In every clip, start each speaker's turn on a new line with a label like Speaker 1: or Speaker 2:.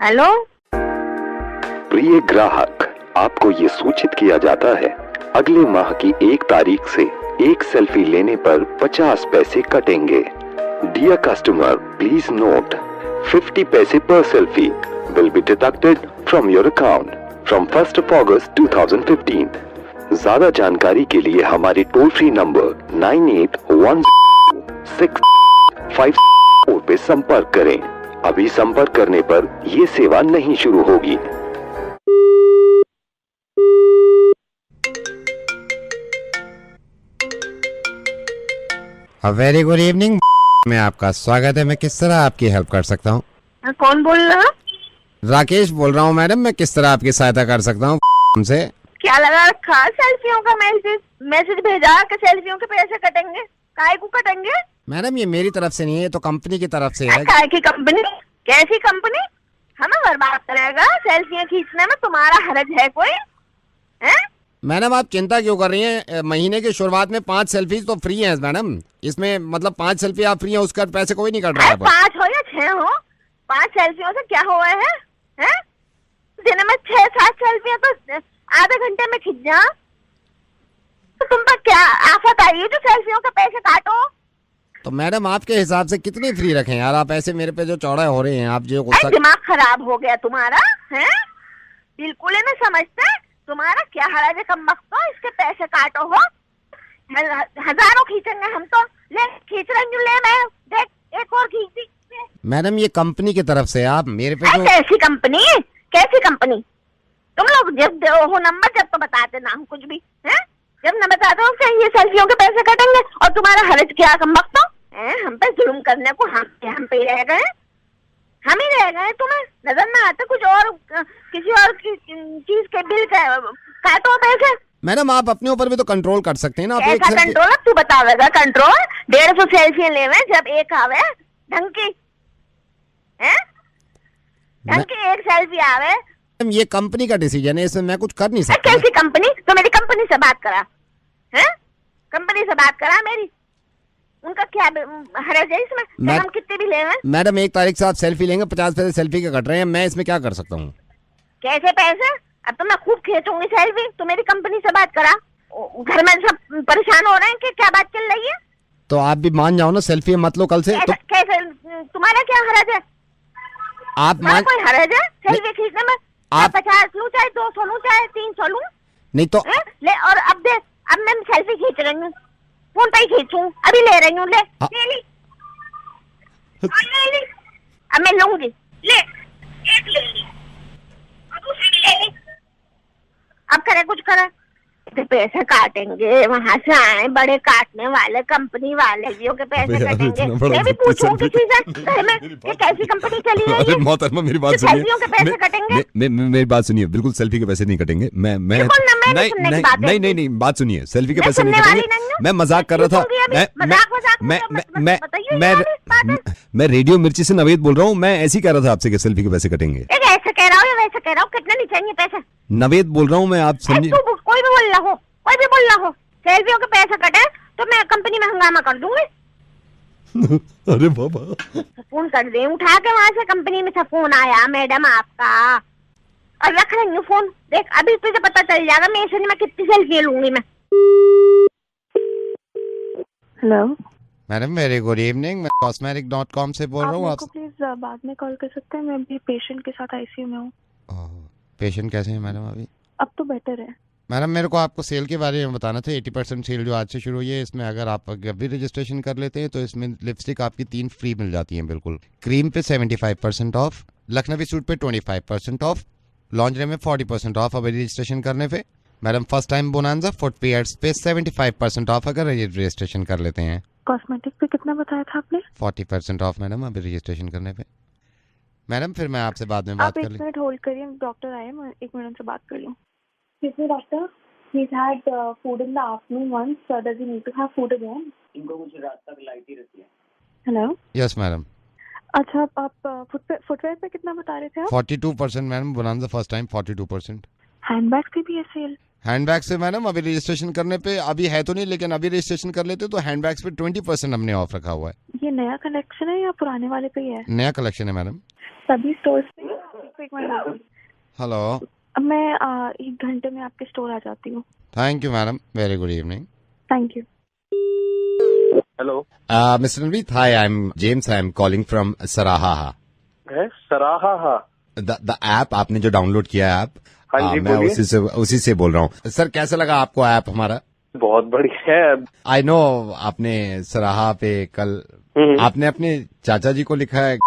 Speaker 1: Hello.
Speaker 2: प्रिय ग्राहक, आपको ये सूचित किया जाता है अगले माह की 1 तारीख से एक सेल्फी लेने पर 50 पैसे कटेंगे। डियर कस्टमर, प्लीज नोट 50 पैसे पर selfie will be deducted from your account from 1st of August 2015। ज्यादा जानकारी के लिए हमारे टोल फ्री नंबर 981065 पे संपर्क करें। अभी संपर्क करने पर ये सेवा नहीं शुरू होगी।
Speaker 3: वेरी गुड इवनिंग में आपका स्वागत है। मैं किस तरह आपकी हेल्प कर सकता हूँ?
Speaker 1: कौन बोल रहा?
Speaker 3: राकेश बोल रहा हूँ मैडम। मैं किस तरह आपकी सहायता कर सकता हूँ? से
Speaker 1: क्या लगा रखा? सेल्फियों का मैसेज भेजा कि सेल्फियों के पैसे कटेंगे। काहे को कटेंगे?
Speaker 3: मैडम ये मेरी तरफ से नहीं है, ये तो कंपनी की तरफ से है।
Speaker 1: काहे की कंपनी? कैसी कंपनी? हमें बर्बाद करेगा सेल्फियां खींचने में? तुम्हारा हरज है कोई? है?
Speaker 3: मैडम आप चिंता क्यों कर रही हैं? महीने की शुरुआत में 5 सेल्फीज तो फ्री हैं मैडम। इसमें मतलब 5 सेल्फी आप फ्री हैं, उसका पैसे कोई नहीं कट रहा है।
Speaker 1: 5 हो या 6 हो, 5 सेल्फियों से क्या हुआ है? दिन में 6-7 सेल्फियां तो आधे घंटे में खींच जा। तो तुम पर क्या आफत आई है जो सेल्फियों के पैसे काटो?
Speaker 3: तो मैडम आपके हिसाब से कितनी फ्री रखें यार? आप ऐसे मेरे पे जो चौड़ा हो रहे हैं, आप जो गुस्सा।
Speaker 1: दिमाग खराब हो गया तुम्हारा है? बिल्कुल ही नहीं समझते। तुम्हारा क्या हराज है? कम वक्त तो इसके पैसे काटो हो। हजारों खींचेंगे हम तो। ले खींच रही हूँ, ले मैं देख एक और खींच दी।
Speaker 3: मैडम ये कंपनी की तरफ से आप मेरे पे जो।
Speaker 1: कैसी कंपनी? कैसी कंपनी? तुम लोग जब हो नंबर जब तो बताते ना हम कुछ भी है। जब न बताते हो फिर ये सेल्फियों के पैसे कटेंगे और तुम्हारा हरज क्या? कम वक्त तो हम पे जुल्म करने को हम पे रह गए। हम ही रह गए। तुम्हें नजर ना आते कुछ और किसी और चीज के बिल काटो पैसे?
Speaker 3: मैडम आप अपने ऊपर भी तो कंट्रोल कर सकते हैं ना।
Speaker 1: ऐसा कंट्रोल तू बतावेगा? कंट्रोल 150 सेल्फी लेवे जब एक आवे ढंग की है, ढंग की एक सेल्फी आवे।
Speaker 3: ये कंपनी का डिसीजन है, इसमें मैं कुछ कर नहीं सकता।
Speaker 1: कैसी कंपनी? तो मेरी कंपनी से बात करा है? कंपनी से बात करा मेरी। उनका क्या हरज है इसमें? हम कितने भी ले?
Speaker 3: मैडम 1 तारीख से आप सेल्फी लेंगे, 50 पैसे सेल्फी के कट रहे हैं। मैं इसमें क्या कर सकता हूँ?
Speaker 1: कैसे पैसे? अब तो मैं खूब खींचूंगी सेल्फी। तो मेरी कंपनी से बात करा। घर में सब परेशान हो रहे हैं कि क्या बात चल रही है।
Speaker 3: तो आप भी मान जाओ ना, सेल्फी मत लो कल से। तो
Speaker 1: कैसे? तुम्हारा क्या हरज है?
Speaker 3: आप मान
Speaker 1: कोई हरज है सेल्फी खींचने में? आप 50 लूं चाहे 200 लूं चाहे 300 लूं
Speaker 3: नहीं तो
Speaker 1: ले। और अब देख, अब मैं सेल्फी खींच रही हूँ, फोन पे ही खींचूं। अभी ले रही हूँ, ले ले ली। अब मैं लूंगी। ले एक ले ली और दूसरी भी ले ली। अब करे कुछ करे तो पैसे काटेंगे। वहां से आए बड़े काटने वाले कंपनी वाले जियो के पैसे कटेंगे। मैं भी पूछूं किसी से घर में कि कैसी कंपनी चली है?
Speaker 4: अरे मोहतरमा मेरी बात सुनिए।
Speaker 1: सेल्फियों के पैसे कटेंगे?
Speaker 4: मेरी बात सुनिए, बिल्कुल सेल्फी के पैसे नहीं कटेंगे। मैं नहीं बात सुनिए, सेल्फी के पैसे नहीं कटेंगे। मैं मजाक कर रहा था। मैं रेडियो मिर्ची से नवेद बोल रहा हूँ। मैं ऐसे ही कह रहा था आपसे कि सेल्फी के पैसे कटेंगे।
Speaker 1: ऐसे कह रहा हूँ या वैसे कह रहा हूँ? कितने नहीं चाहिए पैसे?
Speaker 4: नवेद बोल रहा हूँ मैं, आप समझिए।
Speaker 1: कोई भी बोल रहा हो, कोई भी बोल रहा हो, सेल्फियों के पैसे कटे तो मैं कंपनी में हंगामा कर दूंगी।
Speaker 4: अरे बाबा,
Speaker 1: फोन कर दे उठा के। वहाँ से कंपनी में से फोन आया मैडम आपका, और रख रही हूँ फोन। देख अभी तुझे पता चल जाएगा मैं ऐसे में कितनी सेल्फी लूंगी मैं।
Speaker 5: Hello
Speaker 3: madam very good evening. मैं cosmetic.com से बोल रहा हूँ। आप
Speaker 5: प्लीज बाद में कॉल कर सकते हैं? मैं अभी पेशेंट के साथ आईसीयू में हूँ।
Speaker 3: पेशेंट कैसे हैं मैडम अभी?
Speaker 5: अब तो बेटर है।
Speaker 3: मैडम मेरे को आपको सेल के बारे में बताना था। 80% सेल जो आज से शुरू हुई है, इसमें अगर आप अभी रजिस्ट्रेशन कर लेते हैं तो इसमें लिपस्टिक आपकी 3 फ्री मिल जाती हैं बिल्कुल। क्रीम पे 75% ऑफ, लखनवी सूट पे 25% ऑफ, लॉन्जरी में 40% ऑफ अभी रजिस्ट्रेशन करने पे। Madam first time bonanza footwears पे 75% ऑफ अगर रजिस्ट्रेशन कर लेते हैं।
Speaker 5: कॉस्मेटिक पे कितना बताया था आपने?
Speaker 3: 40% ऑफ मैडम अभी रजिस्ट्रेशन करने पे। मैडम फिर मैं आपसे बाद में बात कर
Speaker 5: लूँ। आप 1 मिनट होल्ड करिए, डॉक्टर आए, मैं 1 मिनट से बात कर लूँ। Doctor, he's had food in the afternoon once, so does he need to have food again?
Speaker 6: इनको कुछ रात तक लाइट ही रहती है।
Speaker 5: Hello
Speaker 3: yes madam.
Speaker 5: अच्छा आप फुटवेयर पे कितना बता रहे थे आप?
Speaker 3: 42% madam bonanza first time 42%।
Speaker 5: Handbag पे भी है सेल?
Speaker 3: हैंडबैग से मैडम अभी रजिस्ट्रेशन करने पे अभी है तो नहीं, लेकिन अभी रजिस्ट्रेशन कर लेते तो हैंडबैग्स पे 20% हमने ऑफ रखा हुआ है।
Speaker 5: ये नया कलेक्शन है या पुराने वाले पे ही है?
Speaker 3: नया कलेक्शन है मैडम।
Speaker 5: सभी स्टोर्स पे आप एक मिनट,
Speaker 3: हेलो,
Speaker 5: मैं 1 घंटे में आपके स्टोर आ जाती हूँ।
Speaker 3: Thank you madam, very good evening.
Speaker 5: Thank you.
Speaker 7: Hello
Speaker 3: Mr. Navit, hi, I'm James. I'm calling from Saraha.
Speaker 7: है सराहा।
Speaker 3: The app आपने जो डाउनलोड किया है ऐप,
Speaker 7: हाँ जी,
Speaker 3: मैं
Speaker 7: बोलिए।
Speaker 3: उसी से बोल रहा हूँ। सर कैसा लगा आपको ऐप हमारा?
Speaker 7: बहुत बढ़िया है।
Speaker 3: आई नो आपने सराहा पे कल आपने अपने चाचा जी को लिखा है,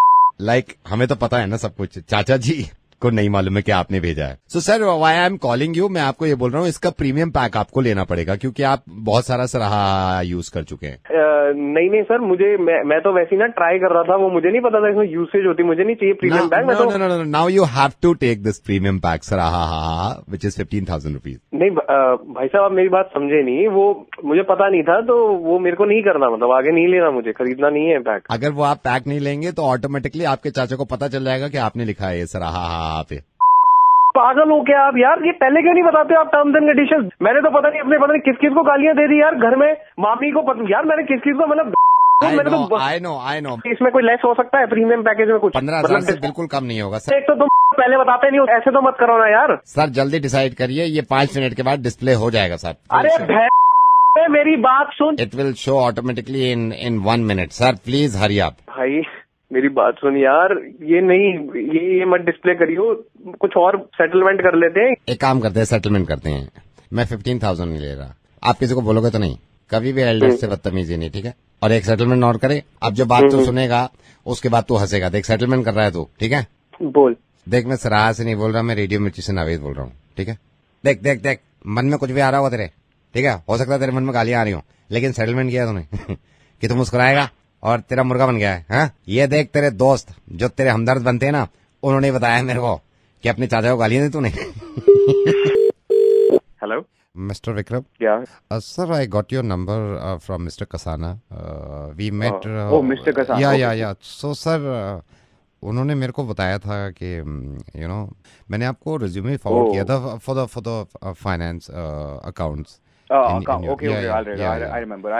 Speaker 3: लाइक हमें तो पता है ना सब कुछ, चाचा जी को नहीं मालूम है कि आपने भेजा है। So sir why I am calling you, मैं आपको ये बोल रहा हूँ इसका प्रीमियम पैक आपको लेना पड़ेगा क्योंकि आप बहुत सारा सराहा यूज कर चुके हैं।
Speaker 7: नहीं सर, मैं तो वैसे ही ना ट्राई कर रहा था, वो मुझे नहीं पता था इसमें यूसेज होती, मुझे नहीं चाहिए premium pack.
Speaker 3: No, now you have to take this premium pack सराहा विच इज 15,000 रुपीज।
Speaker 7: नहीं भाई साहब, आप मेरी बात समझे नहीं, वो मुझे पता नहीं था, तो वो मेरे को नहीं करना, मतलब आगे नहीं लेना, मुझे खरीदना नहीं है पैक।
Speaker 3: अगर वो आप पैक नहीं लेंगे तो ऑटोमेटिकली आपके चाचा को पता चल जाएगा कि आपने लिखा है ये सराहा पे।
Speaker 7: पागल हो क्या आप यार, ये पहले क्यों नहीं बताते आप टर्म्स एंड कंडीशंस? मैंने तो पता नहीं किस किस को गालियां दे दी यार घर में, मामी को यार मैंने किस किस को, मतलब
Speaker 3: आई नो
Speaker 7: इसमें कोई लेस हो सकता है प्रीमियम पैकेज में कुछ?
Speaker 3: 15,000 से बिल्कुल कम नहीं होगा सर।
Speaker 7: एक तो तुम पहले बताते नहीं हो, ऐसे तो मत करो ना यार।
Speaker 3: सर जल्दी डिसाइड करिए, ये 5 मिनट के बाद डिस्प्ले हो जाएगा सर।
Speaker 7: अरे मेरी बात सुन,
Speaker 3: it will show automatically in 1 minute. Sir please hurry up.
Speaker 7: भाई मेरी बात सुन यार, ये नहीं, ये मत डिस्प्ले करियो, कुछ और सेटलमेंट कर लेते हैं।
Speaker 3: एक काम करते हैं, सेटलमेंट करते हैं। मैं 15,000 नहीं ले रहा, आप किसी को बोलोगे तो नहीं, कभी भी एल्डर से बदतमीजी नहीं, ठीक है? और एक सेटलमेंट और करे, अब जो बात तू सुनेगा उसके बाद तू हंसेगा। देख सेटलमेंट कर रहा है तू, ठीक है?
Speaker 7: बोल।
Speaker 3: देख मैं सराहा से नहीं बोल रहा, मैं रेडियो मिर्ची से नावेद बोल रहा हूँ, ठीक है? देख देख देख, मन में कुछ भी आ रहा होगा तेरे, ठीक है? हो सकता है तेरे मन में गालियां आ रही हो, लेकिन सेटलमेंट किया तूने कि तू मुस्कुराएगा और तेरा मुर्गा बन गया है। हाँ? ये देख तेरे दोस्त जो तेरे हमदर्द बनते हैं ना, उन्होंने बताया मेरे को कि अपने चाचा को गालियां दी तूने।
Speaker 7: Hello
Speaker 3: mister Vikram, sir I got your number from mister Kasana, we met.
Speaker 7: Mister Kasana,
Speaker 3: yeah so sir उन्होंने मेरे को बताया था कि यू नो मैंने आपको रिज्यूमे फॉरवर्ड किया था for the finance accounts.
Speaker 8: Okay I remember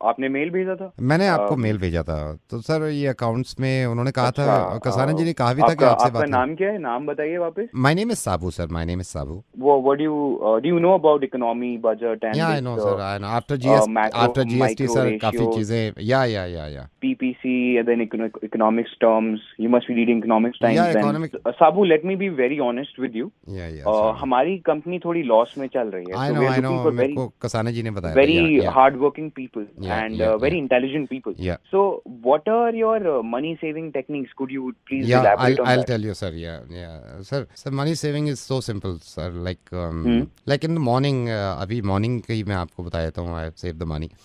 Speaker 8: आपने मेल भेजा था।
Speaker 3: मैंने आपको मेल भेजा था, तो सर ये अकाउंट्स में उन्होंने कहा था, कसाना जी ने कहा भी था कि आपसे बात।
Speaker 8: आपका नाम क्या है, नाम बताइए वापस।
Speaker 3: My name is Sabu sir, my name is Sabu.
Speaker 8: What do you know about economy, budget and
Speaker 3: I know sir, I know after GST sir काफी चीजें, या
Speaker 8: PPC and then economics terms. You must be reading economics times. Sabu, let me be very honest with you. हमारी company थोड़ी loss में चल रही है।
Speaker 3: I know, मेरे को कसाना जी ने बताया।
Speaker 8: Very hardworking people and very intelligent people. So, what are your money saving techniques? Could you please elaborate on that?
Speaker 3: I'll tell you, sir. Sir, money saving is so simple, sir. Like in the morning, अभी morning की मैं आपको बता देता हूँ, I have saved the money.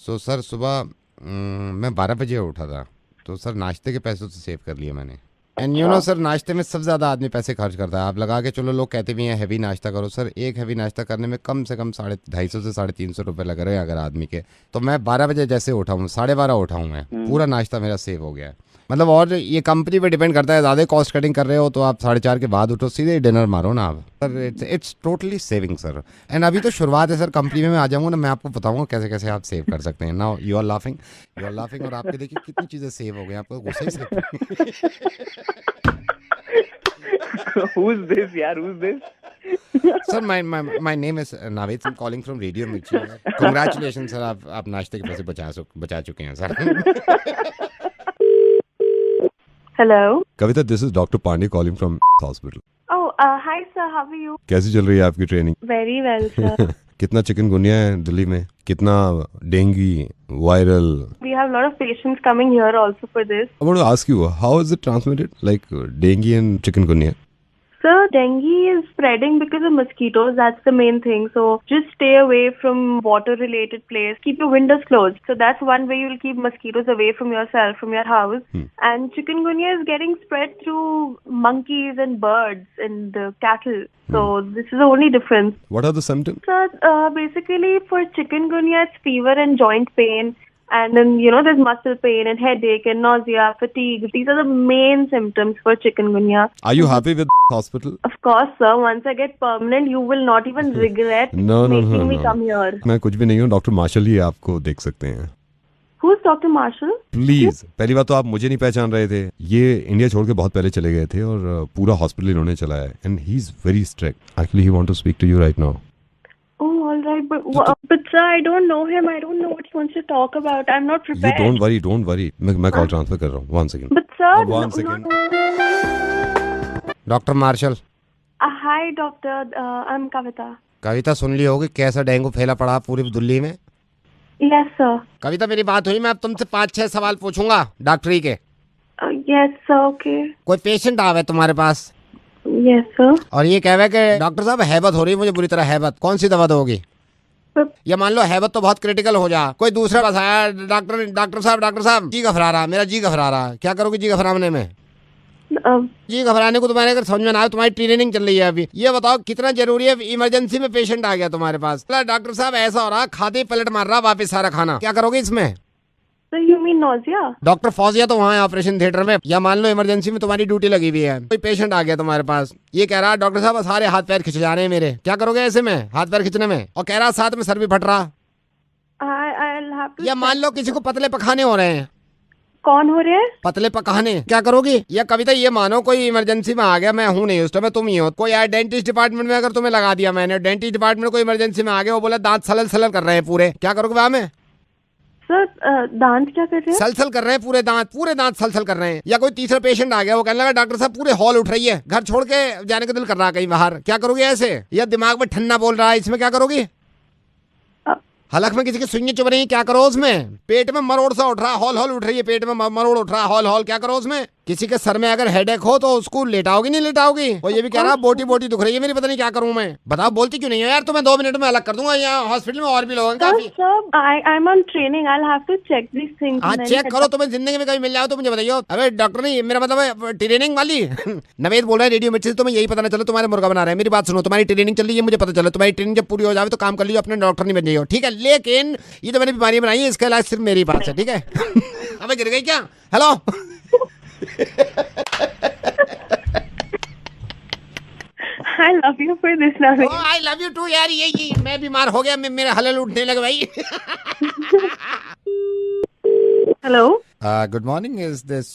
Speaker 3: So, sir, सुबह मैं 12 बजे उठा था, तो सर नाश्ते के पैसे तो सेव कर लिए मैंने। एंड यू नो सर, नाश्ते में सबसे ज्यादा आदमी पैसे खर्च करता है। आप लगा के चलो, लोग कहते भी हैं हैवी नाश्ता करो, सर एक हैवी नाश्ता करने में कम से कम 250 से 350 रुपए लग रहे हैं अगर आदमी के। तो मैं 12 बजे जैसे उठा हूँ, 12:30 उठा हूँ मैं, पूरा नाश्ता मेरा सेव हो गया है। मतलब और ये कंपनी पे डिपेंड करता है, ज्यादा कॉस्ट कटिंग कर रहे हो तो आप 4:30 के बाद उठो, सीधे डिनर मारो ना आप। Sir it's totally saving sir. And अभी तो शुरुआत है सर, कंपनी में मैं आ जाऊंगा ना, मैं आपको बताऊंगा कैसे कैसे आप सेव कर सकते हैं। नाउ यू आर लाफिंग और आपके देखिए कितनी चीजें सेव हो गई, आपको गुस्सा ही से।
Speaker 8: Who's this यार, who's this?
Speaker 3: Sir, my name is Navid. I'm calling from Radio Mirchi. Congratulations sir, आप नाश्ते के पैसे बचा चुके हैं sir.
Speaker 5: Hello.
Speaker 4: Kavita, this is Dr. Pandey calling from hospital.
Speaker 5: Oh, hi sir, how are you?
Speaker 4: कैसी चल रही है आपकी ट्रेनिंग?
Speaker 5: Very well sir.
Speaker 4: कितना चिकनगुनिया है दिल्ली में, कितना dengue, viral?
Speaker 5: We have a lot of patients coming here also for this.
Speaker 4: I want to ask you, how is it transmitted, like dengue and chikungunya?
Speaker 5: Sir, dengue is spreading because of mosquitoes. That's the main thing. So just stay away from water-related place. Keep your windows closed. So that's one way you'll keep mosquitoes away from yourself, from your house. And chikungunya is getting spread through monkeys and birds and cattle. So this is the only difference.
Speaker 4: What are the symptoms?
Speaker 5: Sir, basically for chikungunya, it's fever and joint pain. And then, you know, there's muscle pain and headache and nausea, fatigue. These are the main symptoms for chikungunya.
Speaker 4: Are you happy with hospital?
Speaker 5: Of course, sir. Once I get permanent, you will not even regret
Speaker 4: No.
Speaker 5: making me come here.
Speaker 4: मैं कुछ भी नहीं हूँ, doctor martial ही आपको देख सकते हैं।
Speaker 5: Who's Dr. Marshall?
Speaker 4: Please, पहली बात तो आप मुझे नहीं पहचान रहे थे। ये इंडिया छोड़ के बहुत पहले चले गए थे और पूरा हॉस्पिटल इन्होंने चलाया है। And he is very strict. Actually he want to speak to you right now.
Speaker 5: Oh, all right, but sir, I don't know him. I don't know what he wants to talk about. I'm not prepared.
Speaker 4: You don't worry. मैं call transfer कर रहा हूँ। 1 second.
Speaker 5: But sir,
Speaker 4: One second.
Speaker 3: Doctor Marshall.
Speaker 5: Hi, doctor. I'm Kavita.
Speaker 3: Kavita, सुन ली होगी कैसा dengue फैला पड़ा पूरी दिल्ली में।
Speaker 5: Yes, sir.
Speaker 3: कविता, मेरी बात हुई, मैं अब तुमसे 5-6 सवाल पूछूंगा डॉक्टरी के।
Speaker 5: Yes, sir. Okay.
Speaker 3: कोई पेशेंट आवे तुम्हारे पास
Speaker 5: Yes, sir.
Speaker 3: और ये कहे कि डॉक्टर साहब हैबत हो रही है मुझे बुरी तरह, हैबत, कौन सी दवा दोगी? या मान लो हैबत तो बहुत क्रिटिकल हो जा, कोई दूसरा पास आया, डॉक्टर साहब जी घबरा रहा, मेरा जी घबरा रहा, क्या करोगे जी घबराने में? जी घबराने को तुम्हारे अगर समझ में ना आए, तुम्हारी ट्रेनिंग चल रही है अभी, ये बताओ कितना जरूरी है, इमरजेंसी में पेशेंट आ गया तुम्हारे पास, डॉक्टर साहब ऐसा हो रहा, खाते पलट मार रहा वापिस सारा खाना, क्या करोगे इसमें?
Speaker 5: So you mean nausea?
Speaker 3: Doctor Fauzia तो वहाँ है ऑपरेशन थिएटर में, या मान लो इमरजेंसी में तुम्हारी ड्यूटी लगी हुई है, कोई पेशेंट आ गया तुम्हारे पास, ये कह रहा डॉक्टर साहब सारे हाथ पैर खिंच जा रहे हैं मेरे, क्या करोगे ऐसे में हाथ पैर खिंचने में, और कह रहा साथ में सर भी फट रहा?
Speaker 5: I'll have to.
Speaker 3: या मान लो किसी को पतले पखाने हो रहे हैं।
Speaker 5: कौन हो रहे हैं?
Speaker 3: पतले पकाने, क्या करोगी? या कविता ये मानो कोई इमरजेंसी में आ गया, मैं हूँ नहीं उस टाइम, तुम ही हो, कोई यार डेंटिस्ट डिपार्टमेंट में अगर तुम्हें लगा दिया मैंने, डेंटिस्ट डिपार्टमेंट कोई इमरजेंसी में आ गया, वो बोला दांत सलल कर रहे हैं पूरे, क्या करोगे वहाँ में?
Speaker 5: सर दांत क्या कर रहे हैं?
Speaker 3: सलसल कर रहे हैं पूरे दांत सलसल कर रहे हैं। या कोई तीसरा पेशेंट आ गया, वो कहने लगा डॉक्टर साहब पूरे हॉल उठ रही है, घर छोड़ के जाने का दिल कर रहा है कहीं बाहर, क्या करोगे ऐसे? या दिमाग में ठन्ना बोल रहा है, इसमें क्या करोगी? हलक में किसी की सुइयां चुभ रही है, क्या करो उसमें? पेट में मरोड़ सा उठ रहा, हॉल उठ रही है, पेट में मरोड़ उठ रहा, हॉल, क्या करो उसमें? किसी के सर में अगर हेडेक हो तो उसको लेटाओगी नहीं लेटाओगी? और ये भी कह रहा बोटी दुख रही है मेरी, पता नहीं क्या करूं मैं, बताओ बोलती क्यों नहीं है यार? तुम्हें 2 मिनट में अलग कर दूंगा, यहाँ हॉस्पिटल में और भी लोग हैं।
Speaker 5: I'm on training. I'll have to check these things.
Speaker 3: हाँ चेक करो, तुम्हें जिंदगी में कभी मिल जाओ तो मुझे बताइए। अबे डॉक्टर नहीं, मेरा मतलब है ट्रेनिंग वाली। नवेद बोल रहा है रेडियो मिर्ची से, तुम्हें यही पता ना चलो तुम्हारे मुर्गा बना रहे हैं। मेरी बात सुनो, तुम्हारी ट्रेनिंग चल रही है, मुझे पता चलो, तुम्हारी ट्रेनिंग जब पूरी हो जाए तो काम कर लीजिए, अपने डॉक्टर नहीं बन जाइए, ठीक है? लेकिन ये तो मैंने बीमारी बनाई है, इसका इलाज सिर्फ मेरी पास है, ठीक है? अबे गिर गई क्या? Hello.
Speaker 5: I love you for this, Naveen.
Speaker 3: Oh, I love you too यार, ये मैं बीमार हो गया, मेरे हलल उठने लगे भाई।
Speaker 5: Hello.
Speaker 3: Good morning, is this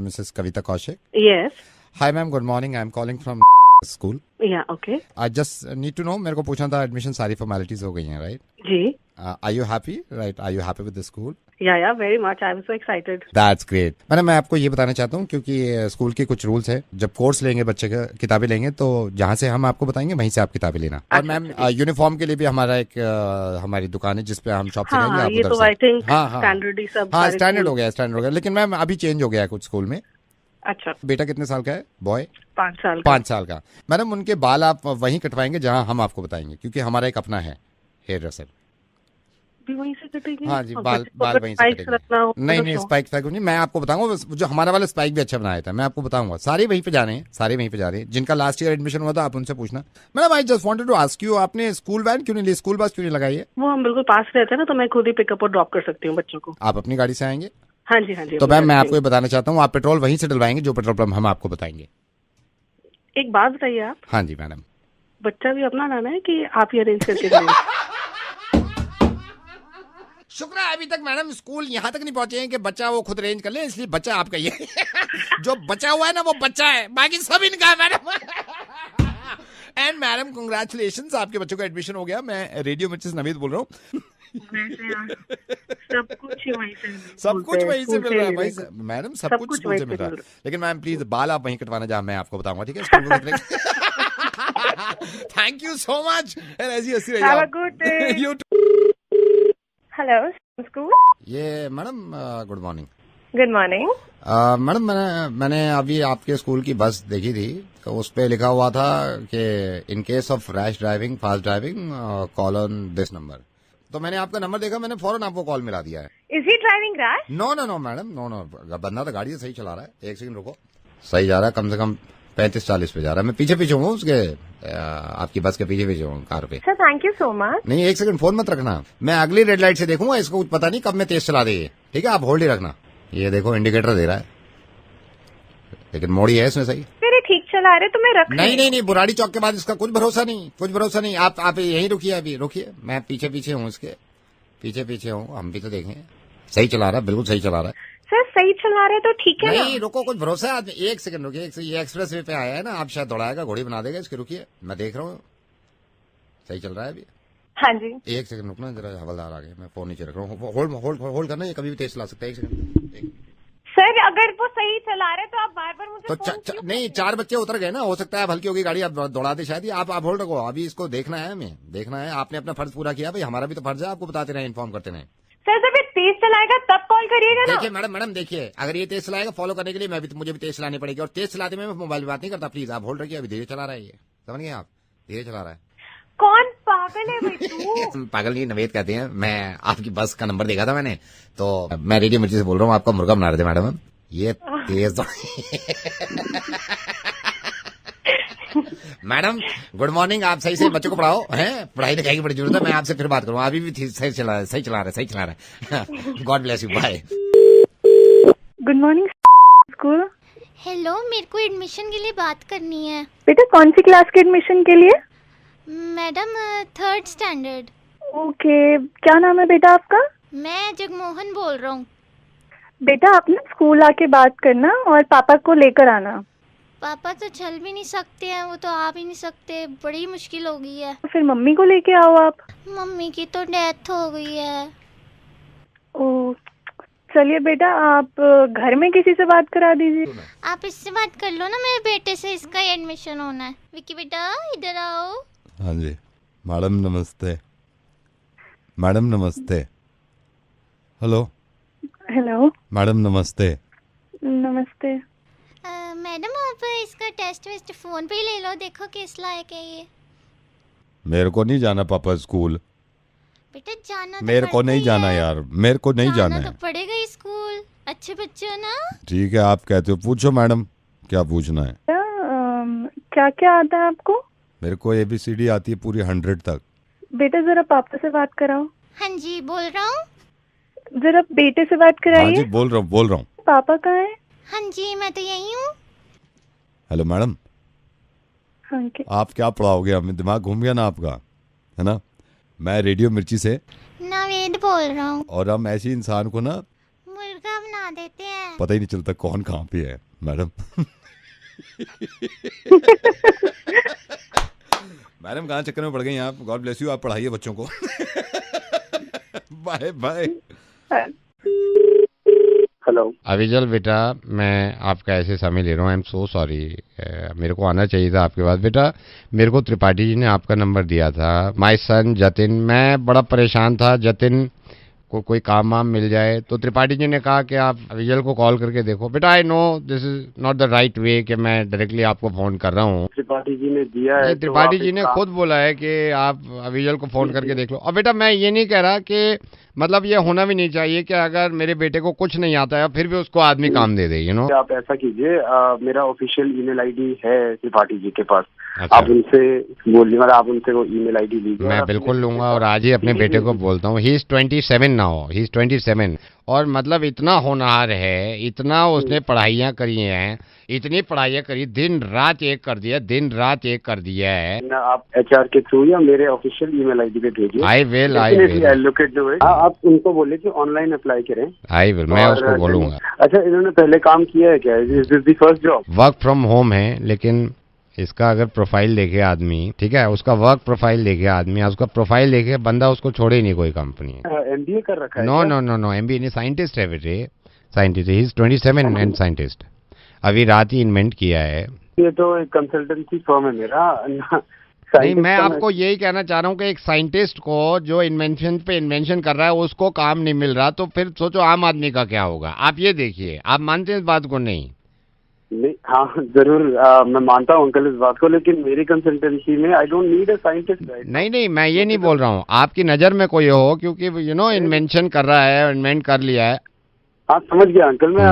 Speaker 3: Mrs. Kavita Kaushik?
Speaker 5: Yes.
Speaker 3: Hi ma'am, good morning, I'm calling from school.
Speaker 5: Yeah, okay.
Speaker 3: I just need to know, मेरे को पूछना था, एडमिशन सारी फॉर्मेलिटीज हो गई हैं, राइट?
Speaker 5: जी.
Speaker 3: Are you happy? Right? Are you happy with the school?
Speaker 5: Yeah, very much. I'm so excited.
Speaker 3: That's great. मैं आपको ये बताना चाहता हूँ, क्योंकि स्कूल के कुछ रूल्स है, जब कोर्स लेंगे बच्चे का, किताबें लेंगे, तो जहाँ से हम आपको बताएंगे वहीं से आप किताबें लेना। और मैम यूनिफॉर्म के लिए भी हमारा एक हमारी दुकान है जिसपे हम शॉप से लेंगे, आप उधर से। हाँ, स्टैंडर्ड हो गया, लेकिन मैम अभी चेंज हो गया है कुछ स्कूल में।
Speaker 5: अच्छा।
Speaker 3: बेटा कितने साल का है? बॉय
Speaker 5: 5
Speaker 3: साल का। मैडम उनके बाल आप वहीं कटवाएंगे जहाँ हम आपको बताएंगे, क्योंकि हमारा एक अपना है हेयर ड्रेसर।
Speaker 5: वहीं से कटेंगे?
Speaker 3: हाँ जी, बाल वहीं से कटेंगे। नहीं स्पाइक नहीं, मैं आपको बताऊंगा, जो हमारा वाला स्पाइक भी अच्छा बनाया था, मैं आपको बताऊंगा। सारे वहीं पे जा रहे हैं, जिनका लास्ट ईयर एडमिशन हुआ था आप उनसे पूछना। Madam I just wanted to ask you, आपने स्कूल वैन क्यों नहीं ली, स्कूल बस क्यों नहीं लगाई है?
Speaker 5: वो हम बिल्कुल पास रहते हैं ना, तो मैं खुद ही पिकअप और ड्रॉप कर सकती हूँ बच्चों को।
Speaker 3: आप अपनी गाड़ी से आएंगे?
Speaker 5: हाँ जी।
Speaker 3: तो मैम मैं आपको ये बताना चाहता हूँ, आप पेट्रोल वहीं से डलवाएंगे जो पेट्रोल पंप हम आपको बताएंगे।
Speaker 5: एक बात बताइए आप।
Speaker 3: हाँ जी मैडम।
Speaker 5: बच्चा भी अपना लाना है कि आप ही अरेंज करके देंगे?
Speaker 3: शुक्र है अभी तक मैडम स्कूल यहाँ तक नहीं पहुंचे हैं कि बच्चा वो खुद अरेंज कर ले, इसलिए बच्चा आपका ही है। जो बचा हुआ है ना वो बच्चा है, बाकी सब इनका है मैडम। एंड मैडम कांग्रेचुलेशंस, आपके बच्चों का एडमिशन हो गया। मैं रेडियो मिर्ची से नवीद बोल रहा हूँ।
Speaker 5: सब कुछ वहीं से
Speaker 3: मिल रहा है भाई मैडम, सब कुछ स्कूल से मिल रहा है। लेकिन मैम प्लीज बाल आप वहीं कटवाना जहाँ मैं आपको बताऊंगा, ठीक है? थैंक यू सो मच, ऐसी हंसी रही।
Speaker 5: Hello school.
Speaker 3: ये madam good morning.
Speaker 5: Good morning
Speaker 3: madam, मैंने अभी आपके स्कूल की बस देखी थी, तो उस पे लिखा हुआ था कि in case of rash driving, fast driving, call on this number. तो मैंने आपका नंबर देखा, मैंने फौरन आपको कॉल मिला दिया है।
Speaker 5: Is he driving rash?
Speaker 3: No madam, no, बंदा तो गाड़ी सही चला रहा है। एक सेकंड रुको, सही जा रहा है, कम से कम 35-40 पे जा रहा है। मैं पीछे हूँ उसके, आपकी बस के पीछे हूँ कार पे।
Speaker 5: Sir thank you so much.
Speaker 3: नहीं एक सेकंड फोन मत रखना, मैं अगली रेड लाइट से देखूंगा, इसको कुछ पता नहीं कब मैं तेज चला देगी, ठीक है? आप होल्ड ही रखना। ये देखो इंडिकेटर दे रहा है, लेकिन मोड़ी है इसमें सही।
Speaker 5: मेरे ठीक चला रहे तो मैं रख
Speaker 3: नहीं, बुराड़ी चौक के बाद इसका कुछ भरोसा नहीं। आप यहीं रुकिए, अभी रुकिए, मैं पीछे हूँ, इसके पीछे हूँ, हम भी तो देखें। सही चला रहा है, बिल्कुल सही चला रहा है।
Speaker 5: सर सही चला रहे तो ठीक है
Speaker 3: नहीं रुको, कुछ भरोसा है आदमी। एक सेकंड रुकिए, ये एक्सप्रेस वे पे आया है ना, आप शायद दौड़ाएगा, घोड़ी बना देगा इसके। रुकिए, मैं देख रहा हूँ, सही चल रहा है अभी।
Speaker 5: हाँ जी।
Speaker 3: एक सेकंड रुकना जरा, हवलदार आ गए, मैं फोन नीचे रख रहा हूँ। होल्ड करना, ये कभी भी तेज चला सकता है। एक सेकंड।
Speaker 5: सर अगर वो सही चला रहे तो आप बार बार मुझे
Speaker 3: तो नहीं, 4 बच्चे उतर गए ना, हो सकता है अब हल्की होगी गाड़ी, आप दौड़ा दे शायद। आप होल्ड रखो, अभी इसको देखना है, हमें देखना है। आपने अपना फर्ज पूरा किया भाई, हमारा भी तो फर्ज है आपको बताते रहे, इन्फॉर्म करते रहे।
Speaker 5: सर जब ये तेज चलाएगा तब कॉल करिएगा ना।
Speaker 3: देखिए मैडम देखिए, अगर ये तेज चलाएगा फॉलो करने के लिए मुझे भी तेज चलानी पड़ेगी, और तेज चलाते में मैं मोबाइल में बात नहीं करता। प्लीज आप होल्ड रखिए, अभी धीरे चला रहा है ये, समझ गए आप, धीरे चला रहा है।
Speaker 5: कौन पागल है भाई तू?
Speaker 3: पागल नहीं, नवेद कहते हैं। मैं आपकी बस का नंबर देखा था मैंने, तो मैं रेडियो मिर्ची से बोल रहा हूँ, आपका मुर्गा बना रहे थे मैडम। ये तेज मैडम गुड मॉर्निंग, आप सही से बच्चों को पढ़ाओ, हैं पढ़ाई लिखाई की बड़ी जरूरत है। मैं आपसे फिर बात करूँ, अभी भी सही चला रहा है। God bless you, bye.
Speaker 5: Good morning school.
Speaker 9: Hello, मेरे को एडमिशन के लिए बात करनी है।
Speaker 5: बेटा कौन सी क्लास के एडमिशन के लिए?
Speaker 9: Madam 3rd standard.
Speaker 5: ओके, क्या नाम है बेटा आपका?
Speaker 9: मैं जगमोहन बोल रहा हूँ।
Speaker 5: बेटा आप ना स्कूल आके बात करना और पापा को लेकर आना।
Speaker 9: पापा तो चल भी नहीं सकते हैं, वो तो आ भी नहीं सकते, बड़ी मुश्किल हो गई है।
Speaker 5: फिर मम्मी को लेके आओ आप।
Speaker 9: मम्मी की तो डेथ हो गई है।
Speaker 5: ओ चलिए बेटा, आप घर में किसी से बात करा दीजिए।
Speaker 9: आप इससे बात कर लो ना, मेरे बेटे से, इसका एडमिशन होना है। विक्की बेटा इधर आओ।
Speaker 4: हाँ जी मैडम नमस्ते। मैडम नमस्ते। हेलो
Speaker 5: हेलो
Speaker 4: मैडम नमस्ते।
Speaker 5: नमस्ते।
Speaker 9: मैडम आप इसका टेस्ट वेस्ट फोन पे ही ले लो, देखो किस लायक है ये।
Speaker 4: मेरे को नहीं जाना पापा स्कूल।
Speaker 9: बेटा जाना तो
Speaker 4: मेरे को नहीं जाना यार, मेरे को नहीं जाना है।
Speaker 9: तो पड़ेगा ही स्कूल, अच्छे बच्चे हो ना।
Speaker 4: ठीक है आप कहते हो, पूछो मैडम क्या पूछना है।
Speaker 5: क्या क्या आता है आपको?
Speaker 4: मेरे को ABCD आती है पूरी 100 तक।
Speaker 5: बेटा जरा पापा से बात कराओ।
Speaker 9: हाँ जी बोल रहा हूँ।
Speaker 5: जरा बेटे से बात कराइए।
Speaker 4: हाँ जी बोल रहा हूँ।
Speaker 5: पापा कहाँ है?
Speaker 9: हाँ जी मैं तो यही हूँ।
Speaker 4: Hello madam.
Speaker 5: हाँ
Speaker 4: आप क्या पढ़ाओगे, हमें दिमाग घूम गया ना आपका, है ना। मैं रेडियो मिर्ची से
Speaker 9: नवेद बोल रहा हूँ।
Speaker 4: और हम ऐसी इंसान को ना
Speaker 9: मुर्गा बना देते हैं,
Speaker 4: पता ही नहीं चलता कौन कहाँ पे है मैडम। मैडम कहाँ चक्कर में पड़ गई आप। गॉड ब्लेस यू, आप पढ़ाइए बच्चों को। Bye bye.
Speaker 7: हेलो
Speaker 3: अविजल बेटा, मैं आपका ऐसे समय ले रहा हूँ, आई एम सो सॉरी। मेरे को आना चाहिए था आपके पास। बेटा मेरे को त्रिपाठी जी ने आपका नंबर दिया था। माय सन जतिन, मैं बड़ा परेशान था। जतिन को कोई काम वाम मिल जाए, तो त्रिपाठी जी ने कहा कि आप अविजल को कॉल करके देखो। बेटा I know this is not the right way कि मैं डायरेक्टली आपको फोन कर रहा हूँ।
Speaker 7: त्रिपाठी जी ने दिया है,
Speaker 3: त्रिपाठी जी ने खुद बोला है कि आप अविजल को फोन करके देख लो। और बेटा मैं ये नहीं कह रहा कि मतलब ये होना भी नहीं चाहिए कि अगर मेरे बेटे को कुछ नहीं आता है फिर भी उसको आदमी काम दे दे, यू नो।
Speaker 7: आप ऐसा कीजिए, मेरा ऑफिशियल ईमेल आईडी है त्रिपाठी जी के पास।
Speaker 3: अच्छा।
Speaker 7: आप उनसे बोलिए, मतलब आप उनसे वो ईमेल आईडी लीजिए।
Speaker 3: मैं बिल्कुल लूंगा और आज ही अपने बेटे को बोलता हूँ। He is 27 now, he is 27 और मतलब इतना होनहार है, इतना उसने पढ़ाइयाँ करी हैं, इतनी पढ़ाइयाँ करी, दिन रात एक कर दिया है।
Speaker 7: आप HR के थ्रू या मेरे ऑफिशियल ईमेल आईडी पे भेजिए।
Speaker 3: I will
Speaker 7: look at it. आप उनको बोलिए कि ऑनलाइन अप्लाई करें।
Speaker 3: आई विल, मैं उसको बोलूंगा।
Speaker 7: अच्छा, इन्होंने पहले काम किया है क्या? Is this the first job?
Speaker 3: Work from home है, लेकिन इसका अगर प्रोफाइल देखे आदमी, ठीक है, उसका वर्क प्रोफाइल देखे आदमी, उसका प्रोफाइल देखे बंदा, उसको छोड़े ही नहीं कोई कंपनी।
Speaker 7: MBA कर रखा है?
Speaker 3: नो MBA नहीं, साइंटिस्ट है बेटे, scientist. He is 27 and scientist. अभी रात ही इन्वेंट किया है।
Speaker 7: ये तो एक कंसल्टेंसी फर्म है मेरा।
Speaker 3: नहीं, मैं आपको यही कहना चाह रहा हूँ कि एक साइंटिस्ट को जो इन्वेंशन पे इन्वेंशन कर रहा है उसको काम नहीं मिल रहा, तो फिर सोचो आम आदमी का क्या होगा। आप ये देखिए, आप मानते हैं इस बात को? नहीं,
Speaker 7: हाँ जरूर, मैं मानता हूँ अंकल इस बात को, लेकिन मेरी कंसल्टेंसी में I don't need a scientist.
Speaker 3: नहीं, मैं ये नहीं बोल रहा हूँ आपकी नज़र में कोई हो, क्योंकि यू नो इन्वेंशन कर रहा है, इन्वेंट कर लिया है।
Speaker 7: हाँ समझ गया अंकल मैं।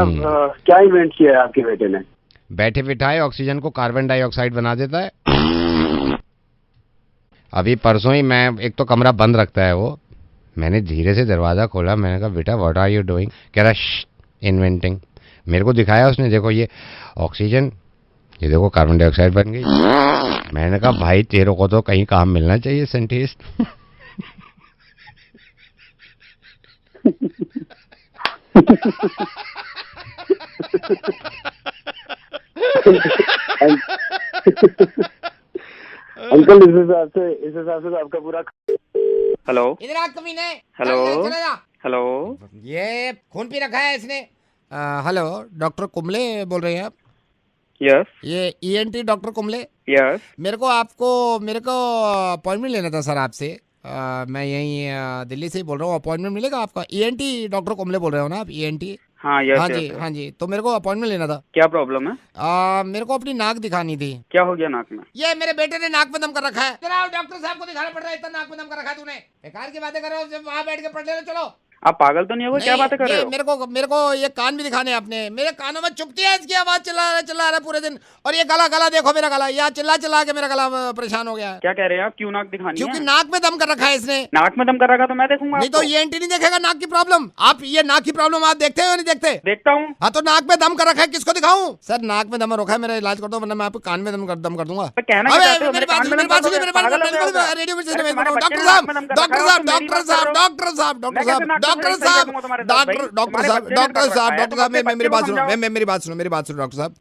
Speaker 7: क्या इन्वेंट किया है आपके बेटे ने?
Speaker 3: बैठे बिठाए ऑक्सीजन को कार्बन डाइऑक्साइड बना देता है। अभी परसों ही मैं, एक तो कमरा बंद रखता है वो, मैंने धीरे से दरवाज़ा खोला, मैंने कहा बेटा व्हाट आर यू डूइंग? कह रहा इन्वेंटिंग। मेरे को दिखाया उसने, देखो ये ऑक्सीजन, ये देखो कार्बन डाइऑक्साइड बन गई। मैंने कहा भाई तेरे को तो कहीं काम मिलना चाहिए साइंटिस्ट।
Speaker 7: अंकल इस हिसाब से तो आपका पूरा।
Speaker 8: हेलो
Speaker 10: इधर आ कमीने।
Speaker 8: हेलो
Speaker 10: चला जा।
Speaker 8: हेलो
Speaker 10: ये खून पी रखा है इसने। हेलो डॉक्टर कुंबले बोल रहे हैं आप?
Speaker 8: यस
Speaker 10: ये ईएनटी डॉक्टर कुंबले।
Speaker 8: यस
Speaker 10: मेरे को अपॉइंटमेंट लेना था सर आपसे। मैं यहीं दिल्ली से ही बोल रहा हूँ। अपॉइंटमेंट मिलेगा आपका? ईएनटी डॉक्टर कुंबले बोल रहे हो ना आप? ईएनटी।
Speaker 8: हाँ यस
Speaker 10: हाँ जी हाँ जी। तो मेरे को अपॉइंटमेंट लेना था।
Speaker 8: क्या प्रॉब्लम है?
Speaker 10: मेरे को अपनी नाक दिखानी थी।
Speaker 8: क्या हो गया नाक में?
Speaker 10: ये मेरे बेटे ने नाक में दम कर रखा है। जरा डॉक्टर साहब को दिखाना पड़ रहा है, इतना नाक में दम कर रखा है तूने। बेकार की बातें कर रहे हो, जब वहाँ बैठ के पढ़ ले लो। चलो।
Speaker 8: आप पागल तो नहीं हो? क्या बातें कर रहे हो?
Speaker 10: मेरे को ये कान भी दिखाने हैं अपने। मेरे कानों में चुभती है इसकी आवाज, चिल्ला रहा है पूरे दिन। और ये गला देखो मेरा गला, यहाँ चिल्ला के मेरा गला परेशान हो गया है।
Speaker 8: क्या कह रहे हैं आप? क्यों नाक दिखानी है?
Speaker 10: क्योंकि नाक में दम कर रखा है इसने।
Speaker 8: नाक में दम कर रखा तो मैं देखूंगा।
Speaker 10: नहीं तो ये एंटी नहीं देखेगा नाक की प्रॉब्लम। आप ये नाक की प्रॉब्लम आप देखते हो या नहीं देखते?
Speaker 8: देखता हूँ।
Speaker 10: हाँ तो नाक में दम कर रखा है, किसको दिखाऊं? सर नाक में दम रखा है, मेरा इलाज कर दो, वरना मैं आपको कान में दम कर दूंगा। मेरी बात सुनो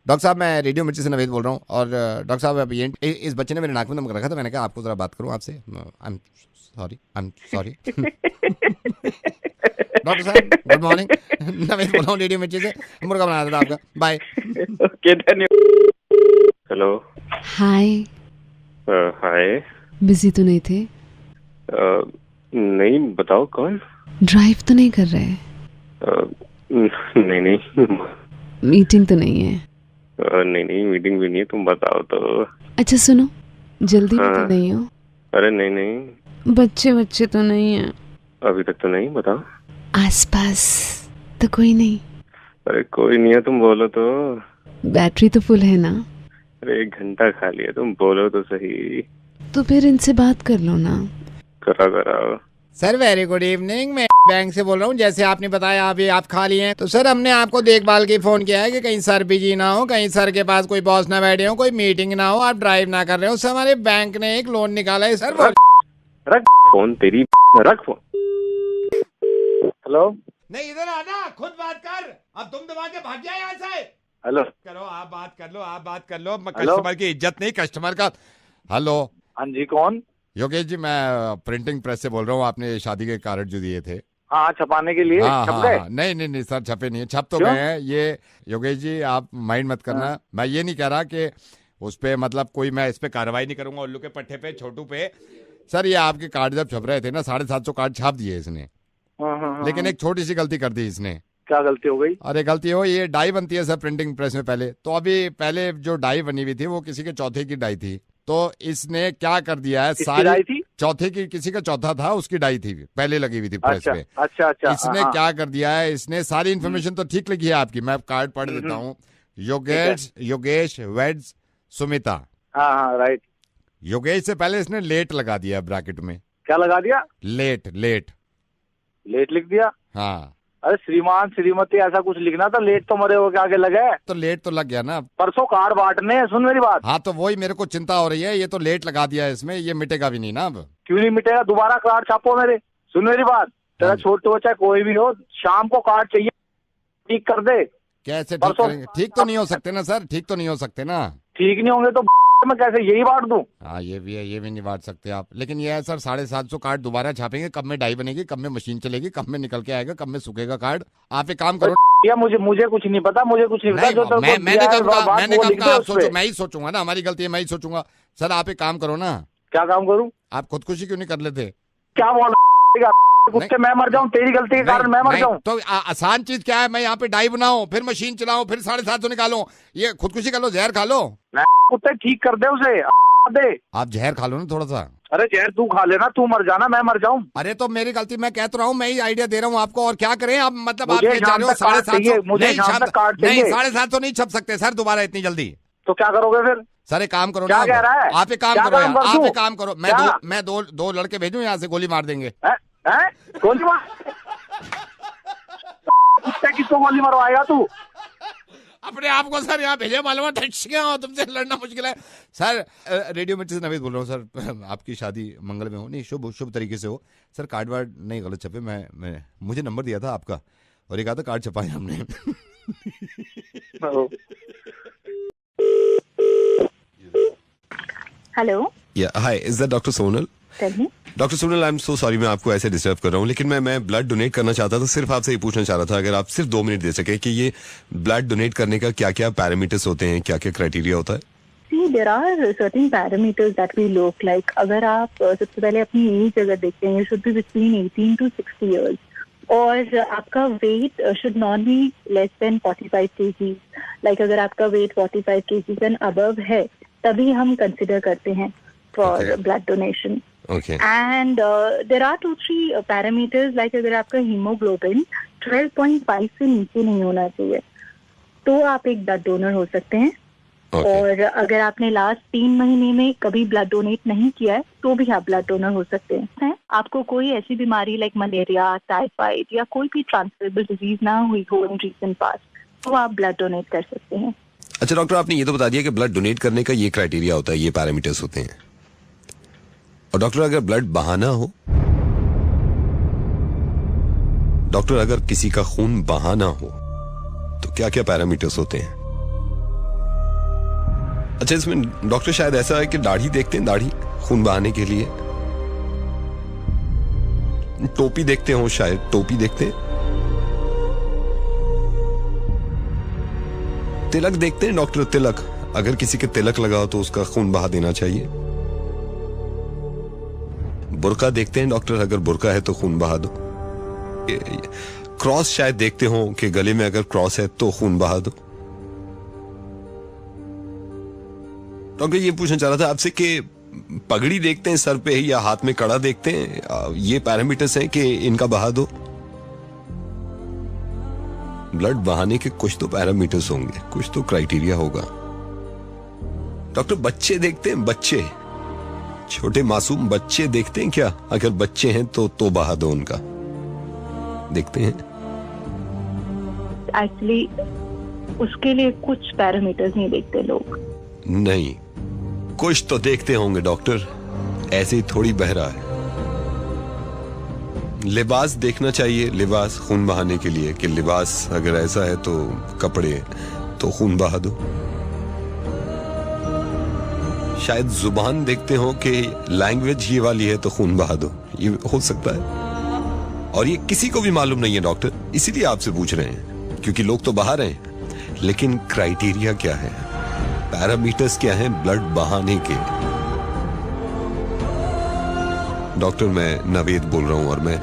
Speaker 10: डॉक्टर साहब, मैं रेडियो मिर्ची से नवेद बोल रहा हूँ। और डॉक्टर साहब अब ये इस बच्चे ने मेरे नाक में दम कर रखा था, मैंने कहा आपको जरा बात करूँ आपसे। आई एम सॉरी डॉक्टर साहब गुड मॉर्निंग। नवेद बोल रहा हूँ रेडियो मिर्ची से, मुर्गा बना रहा था आपका। बाय।
Speaker 8: ओके धन्यवाद। Hello
Speaker 11: hi.
Speaker 8: हाय।
Speaker 11: बिजी तो नहीं थे?
Speaker 8: नहीं, बताओ कौन?
Speaker 11: ड्राइव तो नहीं कर रहे?
Speaker 8: नहीं
Speaker 11: मीटिंग तो नहीं है?
Speaker 8: नहीं मीटिंग भी नहीं है। तुम बताओ तो।
Speaker 11: अच्छा सुनो, जल्दी में तो नहीं हो?
Speaker 8: अरे नहीं
Speaker 11: बच्चे तो नहीं है?
Speaker 8: अभी तक तो नहीं। बताओ।
Speaker 11: आसपास तो कोई नहीं?
Speaker 8: अरे कोई नहीं है, तुम बोलो तो।
Speaker 11: बैटरी तो फुल है ना?
Speaker 8: अरे 1 घंटा खाली है, तुम बोलो तो सही।
Speaker 11: तो फिर इनसे बात कर लो ना।
Speaker 8: कराओ।
Speaker 10: सर वेरी गुड इवनिंग, मैं बैंक से बोल रहा हूँ। जैसे आपने बताया अभी आप खाली हैं, तो सर हमने आपको देखभाल की फोन किया है कि कहीं सर बिजी ना हो, कहीं सर के पास कोई बॉस ना बैठे हो, कोई मीटिंग ना हो, आप ड्राइव ना कर रहे हो। सर हमारे बैंक ने एक लोन निकाला है सर।
Speaker 8: रख फोन तेरी, रख फोन। हेलो
Speaker 10: नहीं इधर आना, खुद बात कर। अब तुम दबा के भाग जाए यहाँ से।
Speaker 8: हेलो
Speaker 10: करो, आप बात कर लो। कस्टमर की इज्जत नहीं, कस्टमर का। हेलो
Speaker 7: हाँ जी कौन?
Speaker 3: योगेश जी, मैं प्रिंटिंग प्रेस से बोल रहा हूँ। आपने शादी के कार्ड जो दिए थे,
Speaker 7: हाँ छपाने के लिए। छप गए?
Speaker 3: नहीं सर, छपे नहीं है। छप तो गए हैं। ये योगेश जी आप माइंड मत करना। मैं ये नहीं कह रहा कि उस पे मतलब कोई मैं इस पे कार्रवाई नहीं करूंगा। उल्लू के पट्टे पे, छोटू पे। सर ये आपके कार्ड जब छप रहे थे ना, 750 कार्ड छाप दिए इसने। लेकिन एक छोटी सी गलती कर दी इसने।
Speaker 7: क्या गलती हो गई?
Speaker 3: अरे गलती हो, ये डाई बनती है सर प्रिंटिंग प्रेस में पहले तो। अभी पहले जो डाई बनी हुई थी वो किसी के चौथे की डाई थी, तो इसने क्या कर दिया है, सारी
Speaker 7: थी?
Speaker 3: चौथे की, किसी का चौथा था, उसकी डाई थी पहले लगी हुई थी प्रेस पे।
Speaker 7: अच्छा।
Speaker 3: इसने क्या कर दिया है, इसने सारी इन्फॉर्मेशन तो ठीक लिखी है आपकी, मैं कार्ड पढ़ देता हूँ। योगेश वेड्स सुमिता।
Speaker 7: हाँ राइट।
Speaker 3: योगेश से पहले इसने लेट लगा दिया ब्रैकेट में।
Speaker 7: क्या लगा दिया?
Speaker 3: लेट
Speaker 7: लिख दिया।
Speaker 3: हाँ।
Speaker 7: अरे श्रीमान श्रीमती ऐसा कुछ लिखना था। लेट तो मरे हो के आगे लगे।
Speaker 3: तो लेट तो लग गया ना।
Speaker 7: परसों कार्ड बांटने। सुन मेरी बात।
Speaker 3: हाँ तो वही मेरे को चिंता हो रही है। ये तो लेट लगा दिया है इसमें, ये मिटेगा भी नहीं ना अब।
Speaker 7: क्यों नहीं मिटेगा? दोबारा कार्ड छापो मेरे। सुन मेरी बात, तेरा छोटू हो चाहे कोई भी हो, शाम को कार्ड चाहिए, ठीक कर दे।
Speaker 3: कैसे ठीक करेंगे? ठीक तो नहीं हो सकते ना सर, ठीक तो नहीं हो सकते ना।
Speaker 7: ठीक नहीं होंगे तो मैं कैसे यही बांट दूं?
Speaker 3: हाँ ये भी है, ये भी नहीं बांट सकते आप। लेकिन ये है सर, 750 कार्ड दोबारा छापेंगे, कब में डाई बनेगी, कब में मशीन चलेगी, कब में निकल के आएगा, कब में सूखेगा कार्ड। आप एक काम करो।
Speaker 7: या मुझे कुछ नहीं पता, मैंने
Speaker 3: कहा आप सोचो, मैं ही सोचूंगा ना, हमारी गलती है, मैं ही सोचूंगा। सर आप एक काम करो ना।
Speaker 7: क्या काम करूं?
Speaker 3: आप खुदकुशी क्यों नहीं कर लेते?
Speaker 7: क्या बोल कुत्ते, मैं मर जाऊं तेरी गलती के कारण? मैं मर जाऊं
Speaker 3: तो आसान चीज क्या है? मैं यहाँ पे डाई बनाऊं, फिर मशीन चलाऊं, फिर 750 निकालूं। ये खुदकुशी कर लो, जहर खा लो।
Speaker 7: कुत्ते ठीक कर दे उसे, दे।
Speaker 3: आप जहर खा लो ना थोड़ा सा।
Speaker 7: अरे जहर तू खा लेना, तू मर जाना, मैं मर जाऊं।
Speaker 3: अरे तो मेरी गलती, मैं कह तो रहा हूँ, मैं ही आइडिया दे रहा हूँ आपको। और क्या करें आप? मतलब आप ये जा रहे हो 750? नहीं 750 नहीं छप सकते सर दोबारा इतनी जल्दी।
Speaker 7: तो क्या करोगे फिर?
Speaker 3: सर एक काम करो
Speaker 7: क्या
Speaker 3: ना,
Speaker 7: कह रहा है?
Speaker 3: आप एक काम करो, आप एक काम करो, मैं दो लड़के भेजूं यहाँ से, गोली मार देंगे।
Speaker 7: गोली मार? किसको गोली मरवाएगा तू?
Speaker 3: अपने आप को सर यहाँ भेजे, मालूम है तुमसे लड़ना मुश्किल है। सर रेडियो मिर्ची से नवीद बोल रहा हूँ सर। आपकी शादी मंगल में हो, नहीं शुभ तरीके से हो सर। कार्ड वार्ड नहीं गलत छपे। मैं मुझे नंबर दिया था आपका,
Speaker 4: और एक आधा कार्ड छपाया हमने।
Speaker 1: Hello,
Speaker 4: hi, is that doctor Sonal? Doctor Sonal, I am so sorry मैं आपको ऐसे डिस्टर्ब कर रहा हूँ, लेकिन मैं ब्लड डोनेट करना चाहता था। सिर्फ आपसे ये पूछना चाह रहा था, अगर आप सिर्फ 2 मिनट दे सके कि ये ब्लड डोनेट करने का क्या क्या पैरामीटर्स होते हैं, क्या क्या क्राइटेरिया होता है?
Speaker 12: See, there are certain parameters that we look like. अगर आप सबसे पहले अपनी एज अगर देखते हैं, you should be between 18 to 60 years. और आपका wait should not be less than 45 kg. Like अगर आपका वेट 45 kg and above है, तभी हम कंसिडर करते हैं for blood donation.
Speaker 4: Okay.
Speaker 12: And there are 2-3 parameters like अगर आपका हीमोग्लोबिन 12.5 से नीचे नहीं होना चाहिए, तो आप एक ब्लड डोनर हो सकते हैं। और अगर आपने लास्ट 3 महीने में कभी ब्लड डोनेट नहीं किया है, तो भी आप ब्लड डोनर हो सकते हैं। आपको कोई ऐसी बीमारी लाइक मलेरिया, टाइफाइड या कोई भी ट्रांसमिटेबल डिजीज ना हुई हो इन रीसेंट पास्ट, तो आप ब्लड डोनेट कर सकते हैं।
Speaker 4: अच्छा डॉक्टर, आपने ये तो बता दिया कि ब्लड डोनेट करने का ये क्राइटेरिया होता है, ये पैरामीटर्स होते हैं। और डॉक्टर, अगर ब्लड बहाना हो, डॉक्टर अगर किसी का खून बहाना हो, तो क्या क्या पैरामीटर्स होते हैं? अच्छा, इसमें डॉक्टर शायद ऐसा है कि दाढ़ी देखते हैं, दाढ़ी खून बहाने के लिए, टोपी देखते हो, शायद टोपी देखते हैं, तिलक देखते हैं डॉक्टर, तिलक अगर किसी के तिलक लगा हो तो उसका खून बहा देना चाहिए। बुर्का देखते हैं डॉक्टर, अगर बुर्का है तो खून बहा दो। क्रॉस शायद देखते हो कि गले में अगर क्रॉस है तो खून बहा दो। डॉक्टर ये पूछना चाह रहा था आपसे कि पगड़ी देखते हैं सर पे या हाथ में कड़ा देखते हैं, ये पैरामीटर्स हैं कि इनका बहा दो। ब्लड बहाने के कुछ तो पैरामीटर्स होंगे, कुछ तो क्राइटेरिया होगा। डॉक्टर बच्चे देखते हैं, बच्चे, छोटे मासूम बच्चे देखते हैं क्या? अगर बच्चे हैं तो बहा दो उनका, देखते हैं?
Speaker 12: एक्चुअली उसके लिए कुछ पैरामीटर्स नहीं देखते लोग।
Speaker 4: नहीं, कुछ तो देखते होंगे डॉक्टर, ऐसे ही थोड़ी बह रहा है। लिबास देखना चाहिए, लिबास खून बहाने के लिए, कि लिबास अगर ऐसा है तो कपड़े तो खून बहा दो। शायद जुबान देखते हो कि लैंग्वेज ये वाली है तो खून बहा दो, ये हो सकता है। और ये किसी को भी मालूम नहीं है डॉक्टर, इसीलिए आपसे पूछ रहे हैं, क्योंकि लोग तो बहा रहे हैं, लेकिन क्राइटेरिया क्या है, पैरामीटर्स क्या हैं ब्लड बहाने के? डॉक्टर, मैं नवेद बोल रहा हूं और मैं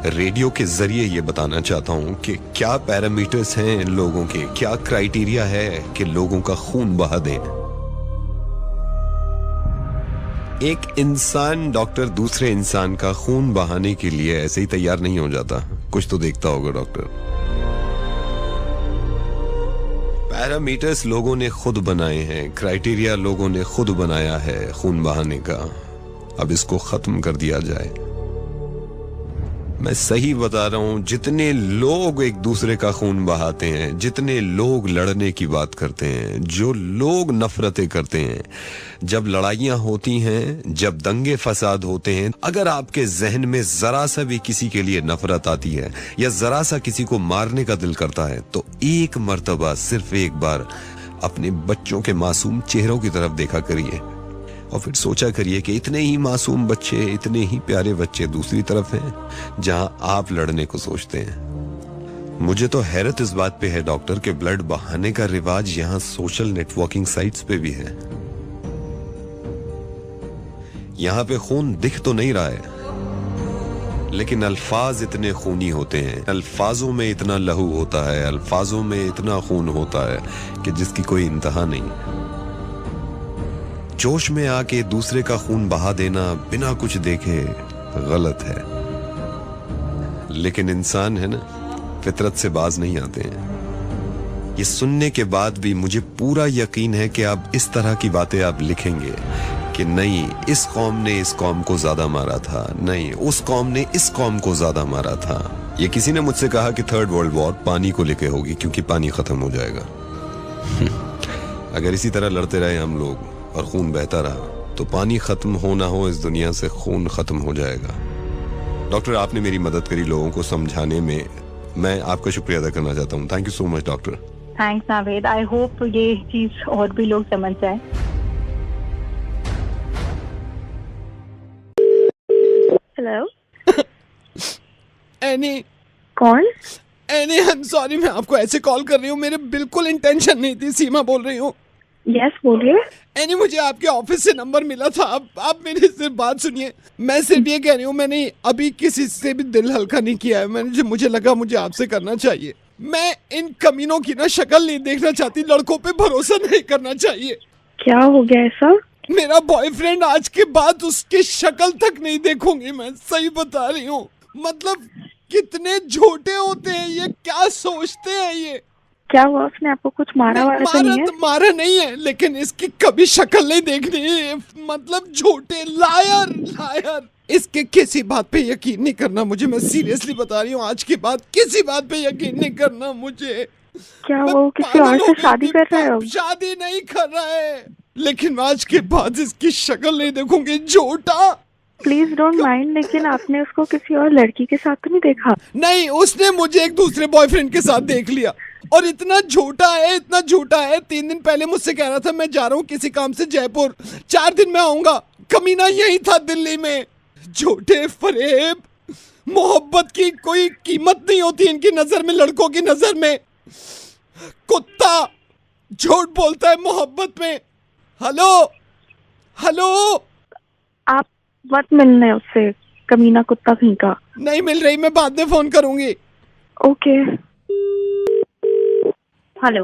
Speaker 4: रेडियो के जरिए ये बताना चाहता हूं कि क्या पैरामीटर्स हैं लोगों के, क्या क्राइटेरिया है कि लोगों का खून बहा दें। एक इंसान डॉक्टर दूसरे इंसान का खून बहाने के लिए ऐसे ही तैयार नहीं हो जाता, कुछ तो देखता होगा डॉक्टर। पैरामीटर्स लोगों ने खुद बनाए हैं, क्राइटेरिया लोगों ने खुद बनाया है खून बहाने का। अब इसको खत्म कर दिया जाए। मैं सही बता रहा हूं, जितने लोग एक दूसरे का खून बहाते हैं, जितने लोग लड़ने की बात करते हैं, जो लोग नफरतें करते हैं, जब लड़ाइयां होती हैं, जब दंगे फसाद होते हैं, अगर आपके जहन में जरा सा भी किसी के लिए नफरत आती है या जरा सा किसी को मारने का दिल करता है, तो एक मर्तबा, सिर्फ एक बार अपने बच्चों के मासूम चेहरों की तरफ देखा करिए और फिर सोचा करिए कि इतने ही मासूम बच्चे, इतने ही प्यारे बच्चे दूसरी तरफ हैं जहां आप लड़ने को सोचते हैं। मुझे तो हैरत इस बात पे है डॉक्टर कि ब्लड बहाने का रिवाज यहां सोशल नेटवर्किंग साइट्स पे भी है। यहां पे खून दिख तो नहीं रहा है, लेकिन अल्फाज इतने खूनी होते हैं, अल्फाजों में इतना लहू होता है, अल्फाजों में इतना खून होता है कि जिसकी कोई इंतहा नहीं है। जोश में आके दूसरे का खून बहा देना बिना कुछ देखे गलत है, लेकिन इंसान है ना, फितरत से बाज नहीं आते हैं। ये सुनने के बाद भी मुझे पूरा यकीन है कि आप इस तरह की बातें आप लिखेंगे कि नहीं, इस कौम ने इस कौम को ज्यादा मारा था, नहीं उस कौम ने इस कौम को ज्यादा मारा था। ये किसी ने मुझसे कहा कि 3rd वर्ल्ड वॉर पानी को लेके होगी, क्योंकि पानी खत्म हो जाएगा। अगर इसी तरह लड़ते रहे हम लोग और खून बहता रहा, तो पानी खत्म हो ना हो, इस दुनिया से खून खत्म हो जाएगा। डॉक्टर, आपने मेरी मदद करी लोगों को समझाने में, मैं आपका शुक्रिया अदा करना चाहता हूँ। Thank you so much doctor.
Speaker 12: Thanks Naved, I hope ये चीज और भी लोग समझ जाए। Hello
Speaker 10: any.
Speaker 12: कौन?
Speaker 10: एनी, आई एम सॉरी, मैं आपको ऐसे कॉल कर रही हूँ, मेरे बिल्कुल इंटेंशन नहीं थी। सीमा बोल रही हूँ।
Speaker 12: यस बोलिए।
Speaker 10: एनी, मुझे आपके ऑफिस से नंबर मिला था। आप मेरी सिर्फ बात सुनिए। मैं सिर्फ ये कह रही हूँ, मैंने अभी किसी से भी दिल हल्का नहीं किया है। मुझे लगा मुझे आपसे करना चाहिए। मैं इन कमीनों की ना शक्ल नहीं देखना चाहती, लड़कों पे भरोसा नहीं करना चाहिए।
Speaker 12: क्या हो गया ऐसा?
Speaker 10: मेरा बॉयफ्रेंड, आज के बाद उसकी शक्ल तक नहीं देखूंगी मैं, सही बता रही हूँ। मतलब कितने झूठे होते हैं ये, क्या सोचते हैं ये।
Speaker 12: क्या हुआ, उसने आपको कुछ मारा वारा तो नहीं है?
Speaker 10: मारा नहीं है, लेकिन इसकी कभी शक्ल नहीं देखनी है। मतलब झूठे, लायर। इसके किसी बात पे यकीन नहीं करना मुझे, मैं सीरियसली बता रही हूँ। आज के बाद किसी बात पे यकीन नहीं करना मुझे।
Speaker 12: क्या वो किसी और से शादी कर रहा है?
Speaker 10: शादी नहीं कर रहा है, लेकिन आज के बाद इसकी शक्ल नहीं देखूंगी। झूठा।
Speaker 12: प्लीज डोंट माइंड, लेकिन आपने उसको किसी और लड़की के साथ तो नहीं देखा?
Speaker 10: नहीं, उसने मुझे एक दूसरे बॉयफ्रेंड के साथ देख लिया। और इतना झूठा है। 3 दिन पहले मुझसे कह रहा था मैं जा रहा हूँ किसी काम से जयपुर, 4 दिन में आऊंगा। कमीना यही था दिल्ली में। झूठे फरेब। मोहब्बत की कोई कीमत नहीं होती इनकी नजर में, लड़कों की नजर में। कुत्ता झूठ बोलता है मोहब्बत में। हेलो।
Speaker 12: आप मत मिलने उससे, कमीना कुत्ता कहीं का।
Speaker 10: नहीं मिल रही, मैं बाद में फोन करूंगी।
Speaker 12: Okay.
Speaker 13: Hello.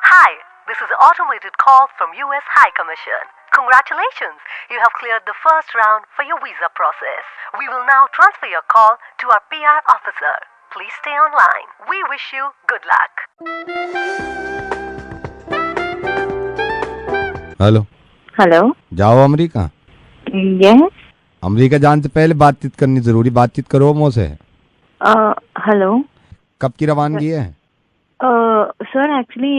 Speaker 13: Hi, this is an automated call from US High Commission. Congratulations, you have cleared the first round for your visa process. We will now transfer your call to our PR officer. Please stay online. We wish you good luck.
Speaker 3: Hello. जाओ America.
Speaker 12: Yes.
Speaker 3: America जाने से पहले बातचीत करनी जरूरी, बातचीत करो मुझसे।
Speaker 12: हेलो।
Speaker 3: कब की रवानगी है?
Speaker 12: सर एक्चुअली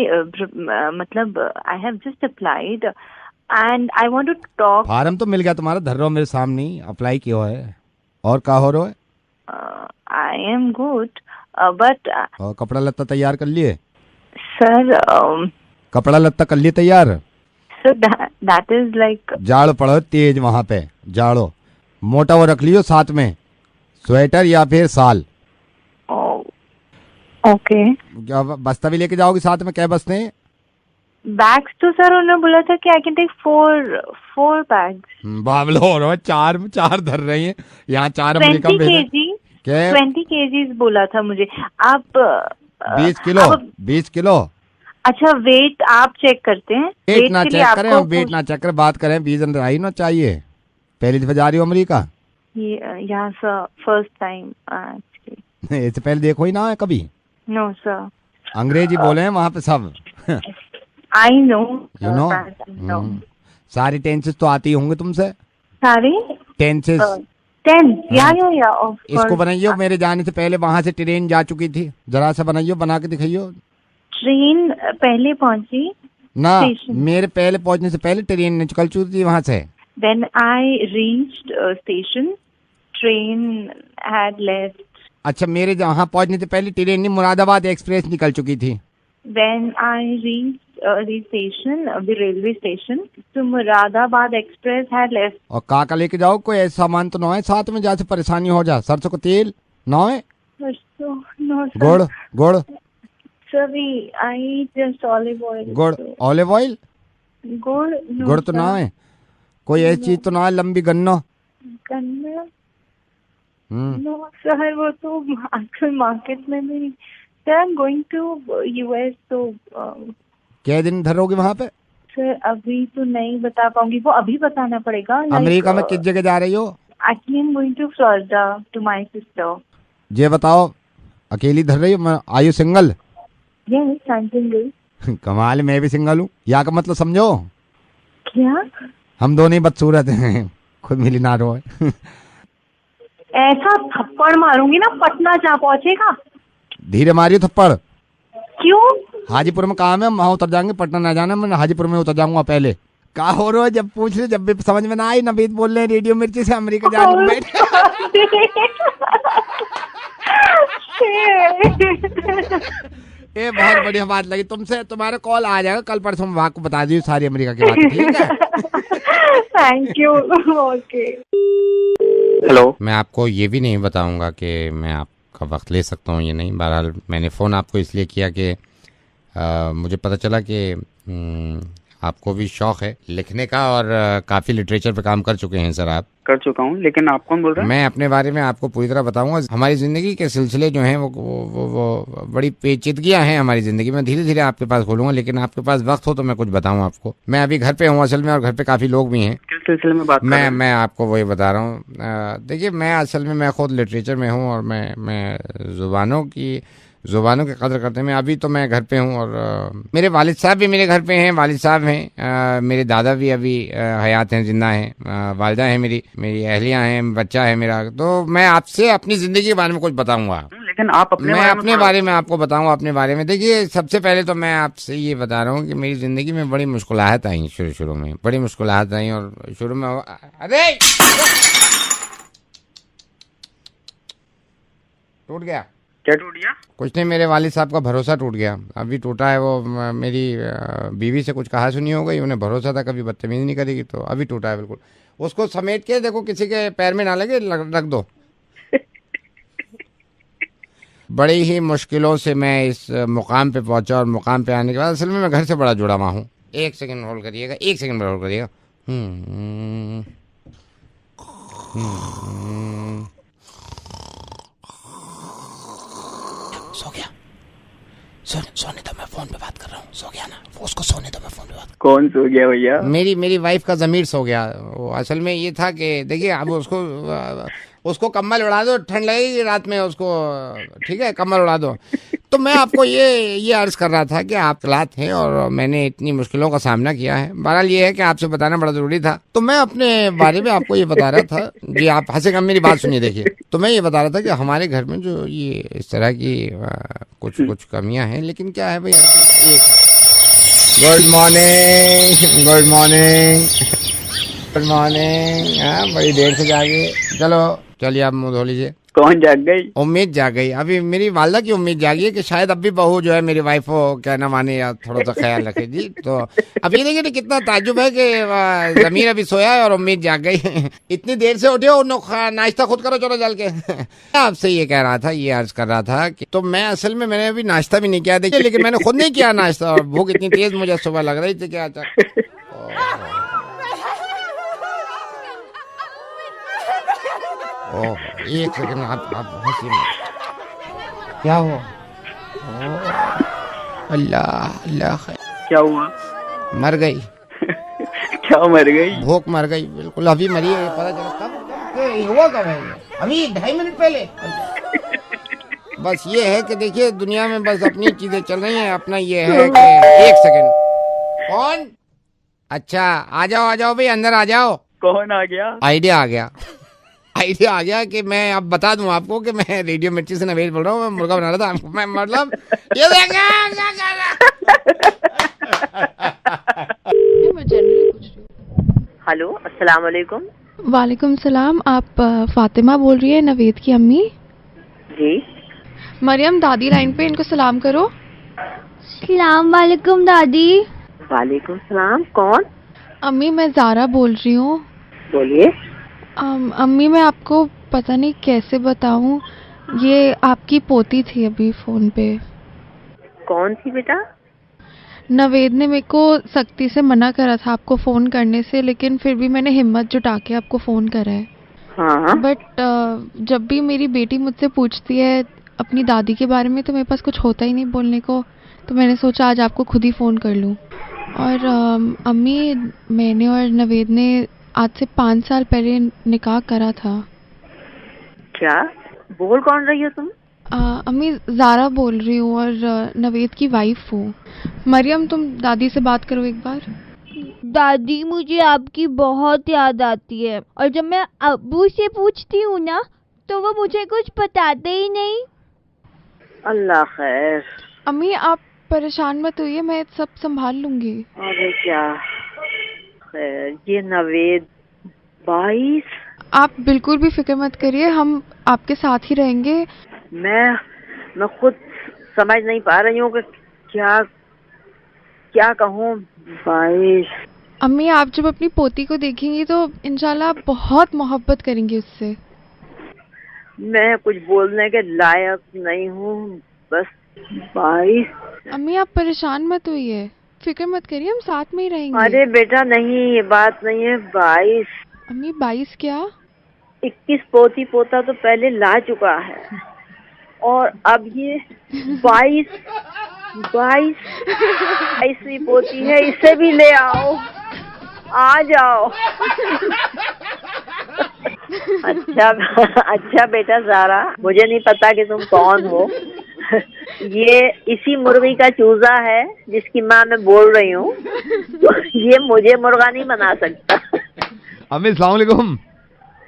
Speaker 12: मतलब I have just applied and I want to talk.
Speaker 3: Form तो मिल गया तुम्हारा, धर रहो मेरे सामने, अप्लाई किया है। और क्या हो रहा है?
Speaker 12: I am good but.
Speaker 3: और कपड़ा लत्ता तैयार कर लिए?
Speaker 12: सर
Speaker 3: कपड़ा लत्ता कर लिए तैयार?
Speaker 12: Sir that is like.
Speaker 3: जाड़ो पड़ो तेज वहाँ पे, जाड़ो। मोटा वो रख लियो साथ में, स्वेटर या फिर साल।
Speaker 12: ओके।
Speaker 3: क्या बस्ता भी लेके जाओगे साथ में? क्या बस्ते हैं?
Speaker 12: बैग्स तो सर उन्होंने बोला था कि I can take 4 bags.
Speaker 3: Bablo हो रहा है, चार धर रही हैं यहाँ। 4 अमेरिका में
Speaker 12: 20 kg बोला था मुझे। आप
Speaker 3: 20 किलो।
Speaker 12: अच्छा, वेट आप चेक करते हैं?
Speaker 3: वेट ना चेक करें, वेट ना चेक करें, बात करें। वीजा आई ना चाहिए। पहली दफा जा रही हो अमेरिका?
Speaker 12: यहाँ सर फर्स्ट टाइम।
Speaker 3: इससे पहले देखो ही ना है कभी?
Speaker 12: No sir.
Speaker 3: अंग्रेजी बोले हैं वहाँ पे सब।
Speaker 12: I know.
Speaker 3: यू नो सारी टेंसेस तो आती होंगे तुमसे?
Speaker 12: सारी
Speaker 3: टेंसेस?
Speaker 12: या
Speaker 3: इसको बनाइयो, मेरे जाने से पहले वहाँ से ट्रेन जा चुकी थी, जरा सा बनाइयो, बना के दिखाइयो।
Speaker 12: ट्रेन पहले पहुंची
Speaker 3: ना? मेरे पहले पहुंचने से पहले ट्रेन निकल चुकी थी वहाँ से।
Speaker 12: When I reached station, train had left.
Speaker 3: अच्छा, मेरे जहाँ पहुंचने से पहले ट्रेन नहीं, मुरादाबाद एक्सप्रेस निकल चुकी थी।
Speaker 12: When I reached the station, the railway station, so Moradabad express had left.
Speaker 3: और काका लेके जाओ, कोई ऐसा सामान तो ना है साथ में जहाँ से परेशानी हो जा? सरसों का तेल ना है? गुड़
Speaker 12: Sorry, I just olive oil.
Speaker 3: गुड़, ऑलिव ऑयल? गुड़ तो ना है? कोई ऐसी चीज तो ना है? लंबी गन्ना?
Speaker 12: नो सर, वो तो आजकल मार्केट में भी। Sir I am going to US, तो
Speaker 3: क्या दिन धरोगे वहाँ पे?
Speaker 12: सर अभी तो नहीं बता पाऊंगी, वो अभी बताना पड़ेगा।
Speaker 3: अमेरिका में किस जगह जा रही हो?
Speaker 12: Actually I am going to Florida to my sister.
Speaker 3: ये बताओ, अकेली धर रही हो? Are you single?
Speaker 12: Yes I am single.
Speaker 3: कमाल, मैं भी सिंगल हूँ। यहाँ का मतलब समझो।
Speaker 12: क्या?
Speaker 3: हम दोनों ही बदसूरत हैं, खुद मिली ना रो।
Speaker 12: ऐसा थप्पड़ मारूंगी ना, पटना जा पहुंचेगा।
Speaker 3: धीरे मारियो थप्पड़।
Speaker 12: क्यों?
Speaker 3: हाजीपुर में काम है, हम वहाँ उतर जाएंगे। पटना ना जाना, मैं हाजीपुर में उतर जाऊंगा पहले। का हो रहा है? जब पूछ ले, जब भी समझ में ना आई, नवीद बोल रहे रेडियो मिर्ची से अमेरिका जाने बैठे।
Speaker 10: ये बहुत बढ़िया बात लगी तुमसे। तुम्हारा कॉल आ जाएगा कल परसों, मैं आपको बता दी सारी अमेरिका की बात, ठीक है?
Speaker 5: Thank you. ओके।
Speaker 10: हेलो। मैं आपको ये भी नहीं बताऊंगा कि मैं आपका वक्त ले सकता हूँ ये नहीं। बहरहाल मैंने फ़ोन आपको इसलिए किया कि मुझे पता चला कि आपको भी शौक है लिखने का और काफ़ी लिटरेचर पे काम कर चुके हैं सर आप।
Speaker 8: कर चुका हूँ, लेकिन आप कौन बोल रहे हैं?
Speaker 10: मैं अपने बारे में आपको पूरी तरह बताऊंगा। हमारी ज़िंदगी के सिलसिले जो हैं वो बड़ी पेचीदगियाँ हैं हमारी ज़िंदगी में। धीरे धीरे आपके पास खोलूंगा, लेकिन आपके पास वक्त हो तो मैं कुछ बताऊँ आपको। मैं अभी घर पे हूँ असल में, और घर पे काफ़ी लोग भी हैं।
Speaker 8: किस सिलसिले में बात कर रहे हैं?
Speaker 10: मैं आपको वही बता रहा हूँ। देखिए, मैं असल में मैं खुद लिटरेचर में हूँ, और मैं ज़ुबानों की कदर करते हैं। मैं अभी तो मैं घर पे हूँ, और मेरे वालिद साहब भी मेरे घर पे हैं। वालिद साहब हैं, मेरे दादा भी अभी हयात हैं, जिंदा हैं। वालिदा है मेरी अहलियाँ हैं, बच्चा है मेरा। तो मैं आपसे अपनी ज़िंदगी के बारे में कुछ बताऊँगा।
Speaker 8: लेकिन आप
Speaker 10: अपने बारे में आपको बताऊँगा अपने बारे में। देखिए, सबसे पहले तो मैं आपसे ये बता रहा हूँ कि मेरी ज़िंदगी में बड़ी मुश्किलात आई शुरू में, बड़ी मुश्किलात आई। और शुरू में अरे टूट गया।
Speaker 8: क्या टूट गया?
Speaker 10: कुछ नहीं, मेरे वालिद साहब का भरोसा टूट गया। अभी टूटा है वो। मेरी बीवी से कुछ कहा सुनी हो गई, उन्हें भरोसा था कभी बदतमीजी नहीं करेगी, तो अभी टूटा है बिल्कुल। उसको समेट के देखो, किसी के पैर में ना लगे, रख दो। बड़ी ही मुश्किलों से मैं इस मुकाम पे पहुंचा, और मुकाम पे आने के बाद असल में मैं घर से बड़ा जुड़ा हुआ हूँ। एक सेकंड होल्ड करिएगा, एक सेकंड होल्ड करिएगा। सो गया? सोने तो मैं फोन पे बात कर रहा हूँ। सो गया ना? उसको सोने तो मैं फोन पे बात।
Speaker 8: कौन सो गया भैया?
Speaker 10: मेरी वाइफ का ज़मीर सो गया। वो असल में ये था कि देखिए, अब उसको कम्बल उड़ा दो, ठंड लगेगी रात में उसको, ठीक है? कम्बल उड़ा दो। तो मैं आपको ये अर्ज कर रहा था कि आप तलात हैं, और मैंने इतनी मुश्किलों का सामना किया है। बहरहाल ये है कि आपसे बताना बड़ा ज़रूरी था। तो मैं अपने बारे में आपको ये बता रहा था। जी, आप हंसेगा, मेरी बात सुनिए। देखिए, तो मैं ये बता रहा था कि हमारे घर में जो ये इस तरह की कुछ कमियां हैं, लेकिन क्या है भैया, good morning, good morning, good morning. बड़ी देर से जागे। चलिए आप मुँह धो लीजिए।
Speaker 8: कौन जाग गई?
Speaker 10: उम्मीद जाग गई। अभी मेरी वालदा की उम्मीद जागी है कि शायद अब भी बहू जो है मेरी वाइफ को कहना माने या थोड़ा सा ख्याल रखे। जी, तो अभी देखिए कितना ताज्जुब है कि ज़मीर अभी सोया है और उम्मीद जाग गई। इतनी देर से उठे हो, नाश्ता खुद करो, चलो जल के। आपसे ये कह रहा था, ये अर्ज कर रहा था कि तो मैं असल में मैंने अभी नाश्ता भी नहीं किया, देखिए, लेकिन मैंने खुद नहीं किया नाश्ता, और भूख इतनी तेज मुझे सुबह लग रही थी। क्या ओह, एक सेकंड, आप हंसी मत। क्या हुआ? अल्लाह
Speaker 8: क्या हुआ?
Speaker 10: मर गई।
Speaker 8: क्या मर गई?
Speaker 10: भूख मर गई, बिल्कुल अभी मरी है। पता चला कब हुआ? कब है? अभी 2.5 मिनट पहले। बस ये है कि देखिए, दुनिया में बस अपनी चीजें चल रही हैं। अपना ये है कि एक सेकंड। कौन? अच्छा, आ जाओ भाई, अंदर आ जाओ।
Speaker 8: कौन आ गया?
Speaker 10: आइडिया आ गया कि मैं अब बता दूं आपको कि मैं रेडियो मिर्ची से नवेद बोल रहा हूँ। मैं मुर्गा बना रहा था। मैं मतलब ये
Speaker 1: हेलो, अस्सलाम वालेकुम।
Speaker 11: वालेकुम सलाम। आप फातिमा बोल रही है, नवेद की अम्मी?
Speaker 1: जी।
Speaker 11: मरियम, दादी लाइन पे, इनको सलाम करो।
Speaker 9: सलाम वालेकुम दादी।
Speaker 1: वालेकुम सलाम। कौन?
Speaker 11: अम्मी, मैं ज़ारा बोल रही हूँ।
Speaker 1: बोलिए।
Speaker 11: अम्मी, मैं आपको पता नहीं कैसे बताऊं, ये आपकी पोती थी अभी फोन पे।
Speaker 1: कौन थी बेटा?
Speaker 11: नवेद ने मेरे को सख्ती से मना करा था आपको फ़ोन करने से, लेकिन फिर भी मैंने हिम्मत जुटा के आपको फ़ोन करा है।
Speaker 1: हाँ।
Speaker 11: बट जब भी मेरी बेटी मुझसे पूछती है अपनी दादी के बारे में, तो मेरे पास कुछ होता ही नहीं बोलने को, तो मैंने सोचा आज आपको खुद ही फ़ोन कर लूँ। और अम्मी, मैंने और नवेद ने आज से 5 साल पहले निकाह करा था।
Speaker 1: क्या बोल कौन रही हो तुम?
Speaker 11: अम्मी, ज़ारा बोल रही हूँ, और नवेद की वाइफ हूँ। मरियम, तुम दादी से बात करो एक बार।
Speaker 9: दादी, मुझे आपकी बहुत याद आती है, और जब मैं अब्बू से पूछती हूँ ना, तो वो मुझे कुछ बताते ही नहीं।
Speaker 1: अल्लाह खैर।
Speaker 11: अम्मी, आप परेशान मत होइए, मैं सब संभाल लूंगी।
Speaker 1: अरे क्या खैर, ये नवेद 22।
Speaker 11: आप बिल्कुल भी फिक्र मत करिए, हम आपके साथ ही रहेंगे।
Speaker 14: मैं खुद समझ नहीं पा रही हूँ कि क्या कहूँ। 22।
Speaker 11: अम्मी आप जब अपनी पोती को देखेंगी तो इंशाल्लाह आप बहुत मोहब्बत करेंगी उससे।
Speaker 14: मैं कुछ बोलने के लायक नहीं हूँ, बस 22।
Speaker 11: अम्मी आप परेशान मत होइए, फिक्र मत करिए, हम साथ में ही रहेंगे।
Speaker 14: अरे बेटा नहीं, ये बात नहीं है। 22।
Speaker 11: अम्मी 22 क्या?
Speaker 14: 21 पोती पोता तो पहले ला चुका है और अब ये 22वीं पोती है, इसे भी ले आओ, आ जाओ। अच्छा बेटा ज़ारा, मुझे नहीं पता कि तुम कौन हो। ये इसी मुर्गी का चूजा है जिसकी माँ मैं बोल रही हूँ। तो ये मुझे मुर्गा नहीं बना सकता।
Speaker 15: अम्मी अस्सलाम वालेकुम।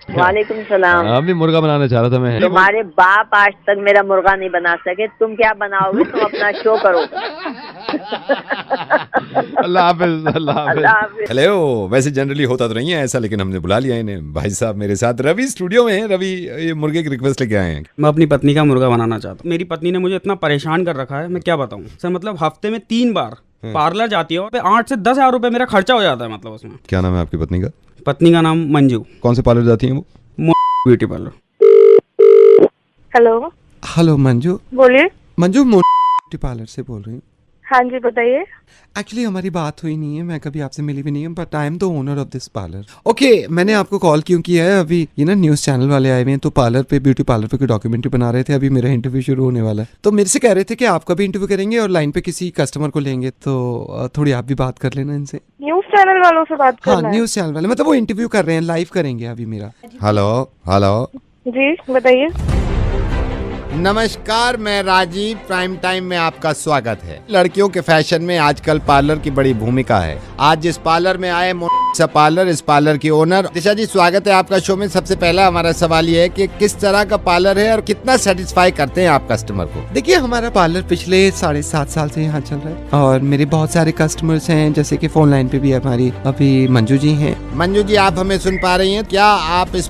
Speaker 14: वालेकुम सलाम।
Speaker 15: अम्मी मुर्गा बनाना चाह रहा था मैं।
Speaker 14: तुम्हारे बाप आज तक मेरा मुर्गा नहीं बना सके, तुम क्या बनाओगे? तुम अपना शो करो।
Speaker 15: अल्लाह हाफिज़, अल्लाह हाफिज़।
Speaker 4: हेलो, वैसे जनरली होता तो नहीं है ऐसा, लेकिन हमने बुला लिया इन्हें। भाई साहब मेरे साथ रवि स्टूडियो में हैं। रवि ये मुर्गे की रिक्वेस्ट लेके आए हैं।
Speaker 16: मैं अपनी पत्नी का मुर्गा बनाना चाहता हूँ। मेरी पत्नी ने मुझे इतना परेशान कर रखा है, मैं क्या बताऊँ सर। मतलब हफ्ते में 3 बार पार्लर जाती है और 8 से 10 हज़ार रुपए मेरा खर्चा हो जाता है। मतलब उसमें।
Speaker 4: क्या नाम है आपकी पत्नी का?
Speaker 16: पत्नी का नाम मंजू।
Speaker 4: कौन से पार्लर जाती हैं वो?
Speaker 16: Beauty parlour.
Speaker 5: Hello.
Speaker 3: Hello Manju.
Speaker 5: बोलिए।
Speaker 3: मंजू ब्यूटी पार्लर से बोल रही हूँ।
Speaker 5: हाँ जी बताइए।
Speaker 3: एक्चुअली हमारी बात हुई नहीं है, मैं कभी आपसे मिली भी नहीं हूँ, but I am the owner of this parlour. Okay, मैंने आपको कॉल क्यों किया है, अभी ये ना न्यूज़ चैनल वाले आए हुए हैं, तो पार्लर पे, ब्यूटी पार्लर पे कोई डॉक्यूमेंट्री बना रहे थे। अभी मेरा इंटरव्यू शुरू होने वाला है, तो मेरे से कह रहे थे कि आपका भी इंटरव्यू करेंगे और लाइन पे किसी कस्टमर को लेंगे, तो थोड़ी आप भी बात कर लेना इनसे।
Speaker 5: न्यूज़ चैनल वालों से बात करना है?
Speaker 3: हाँ, न्यूज़ चैनल वाले, मतलब वो इंटरव्यू कर रहे हैं, लाइव करेंगे अभी मेरा। हेलो हेलो
Speaker 5: जी बताइए।
Speaker 10: नमस्कार, मैं राजीव। प्राइम टाइम में आपका स्वागत है। लड़कियों के फैशन में आजकल पार्लर की बड़ी भूमिका है। आज जिस पार्लर में आए पार्लर, इस पार्लर की ओनर दिशा जी, स्वागत है आपका शो में। सबसे पहला हमारा सवाल ये है कि किस तरह का पार्लर है और कितना सेटिस्फाई करते हैं आप कस्टमर को?
Speaker 3: देखिए, हमारा पार्लर पिछले 7.5 साल से यहाँ चल रहा है और मेरे बहुत सारे कस्टमर्स हैं, जैसे कि फोन लाइन पे भी हमारी अभी मंजू जी हैं।
Speaker 10: मंजू जी, आप हमें सुन पा रही हैं? क्या आप इस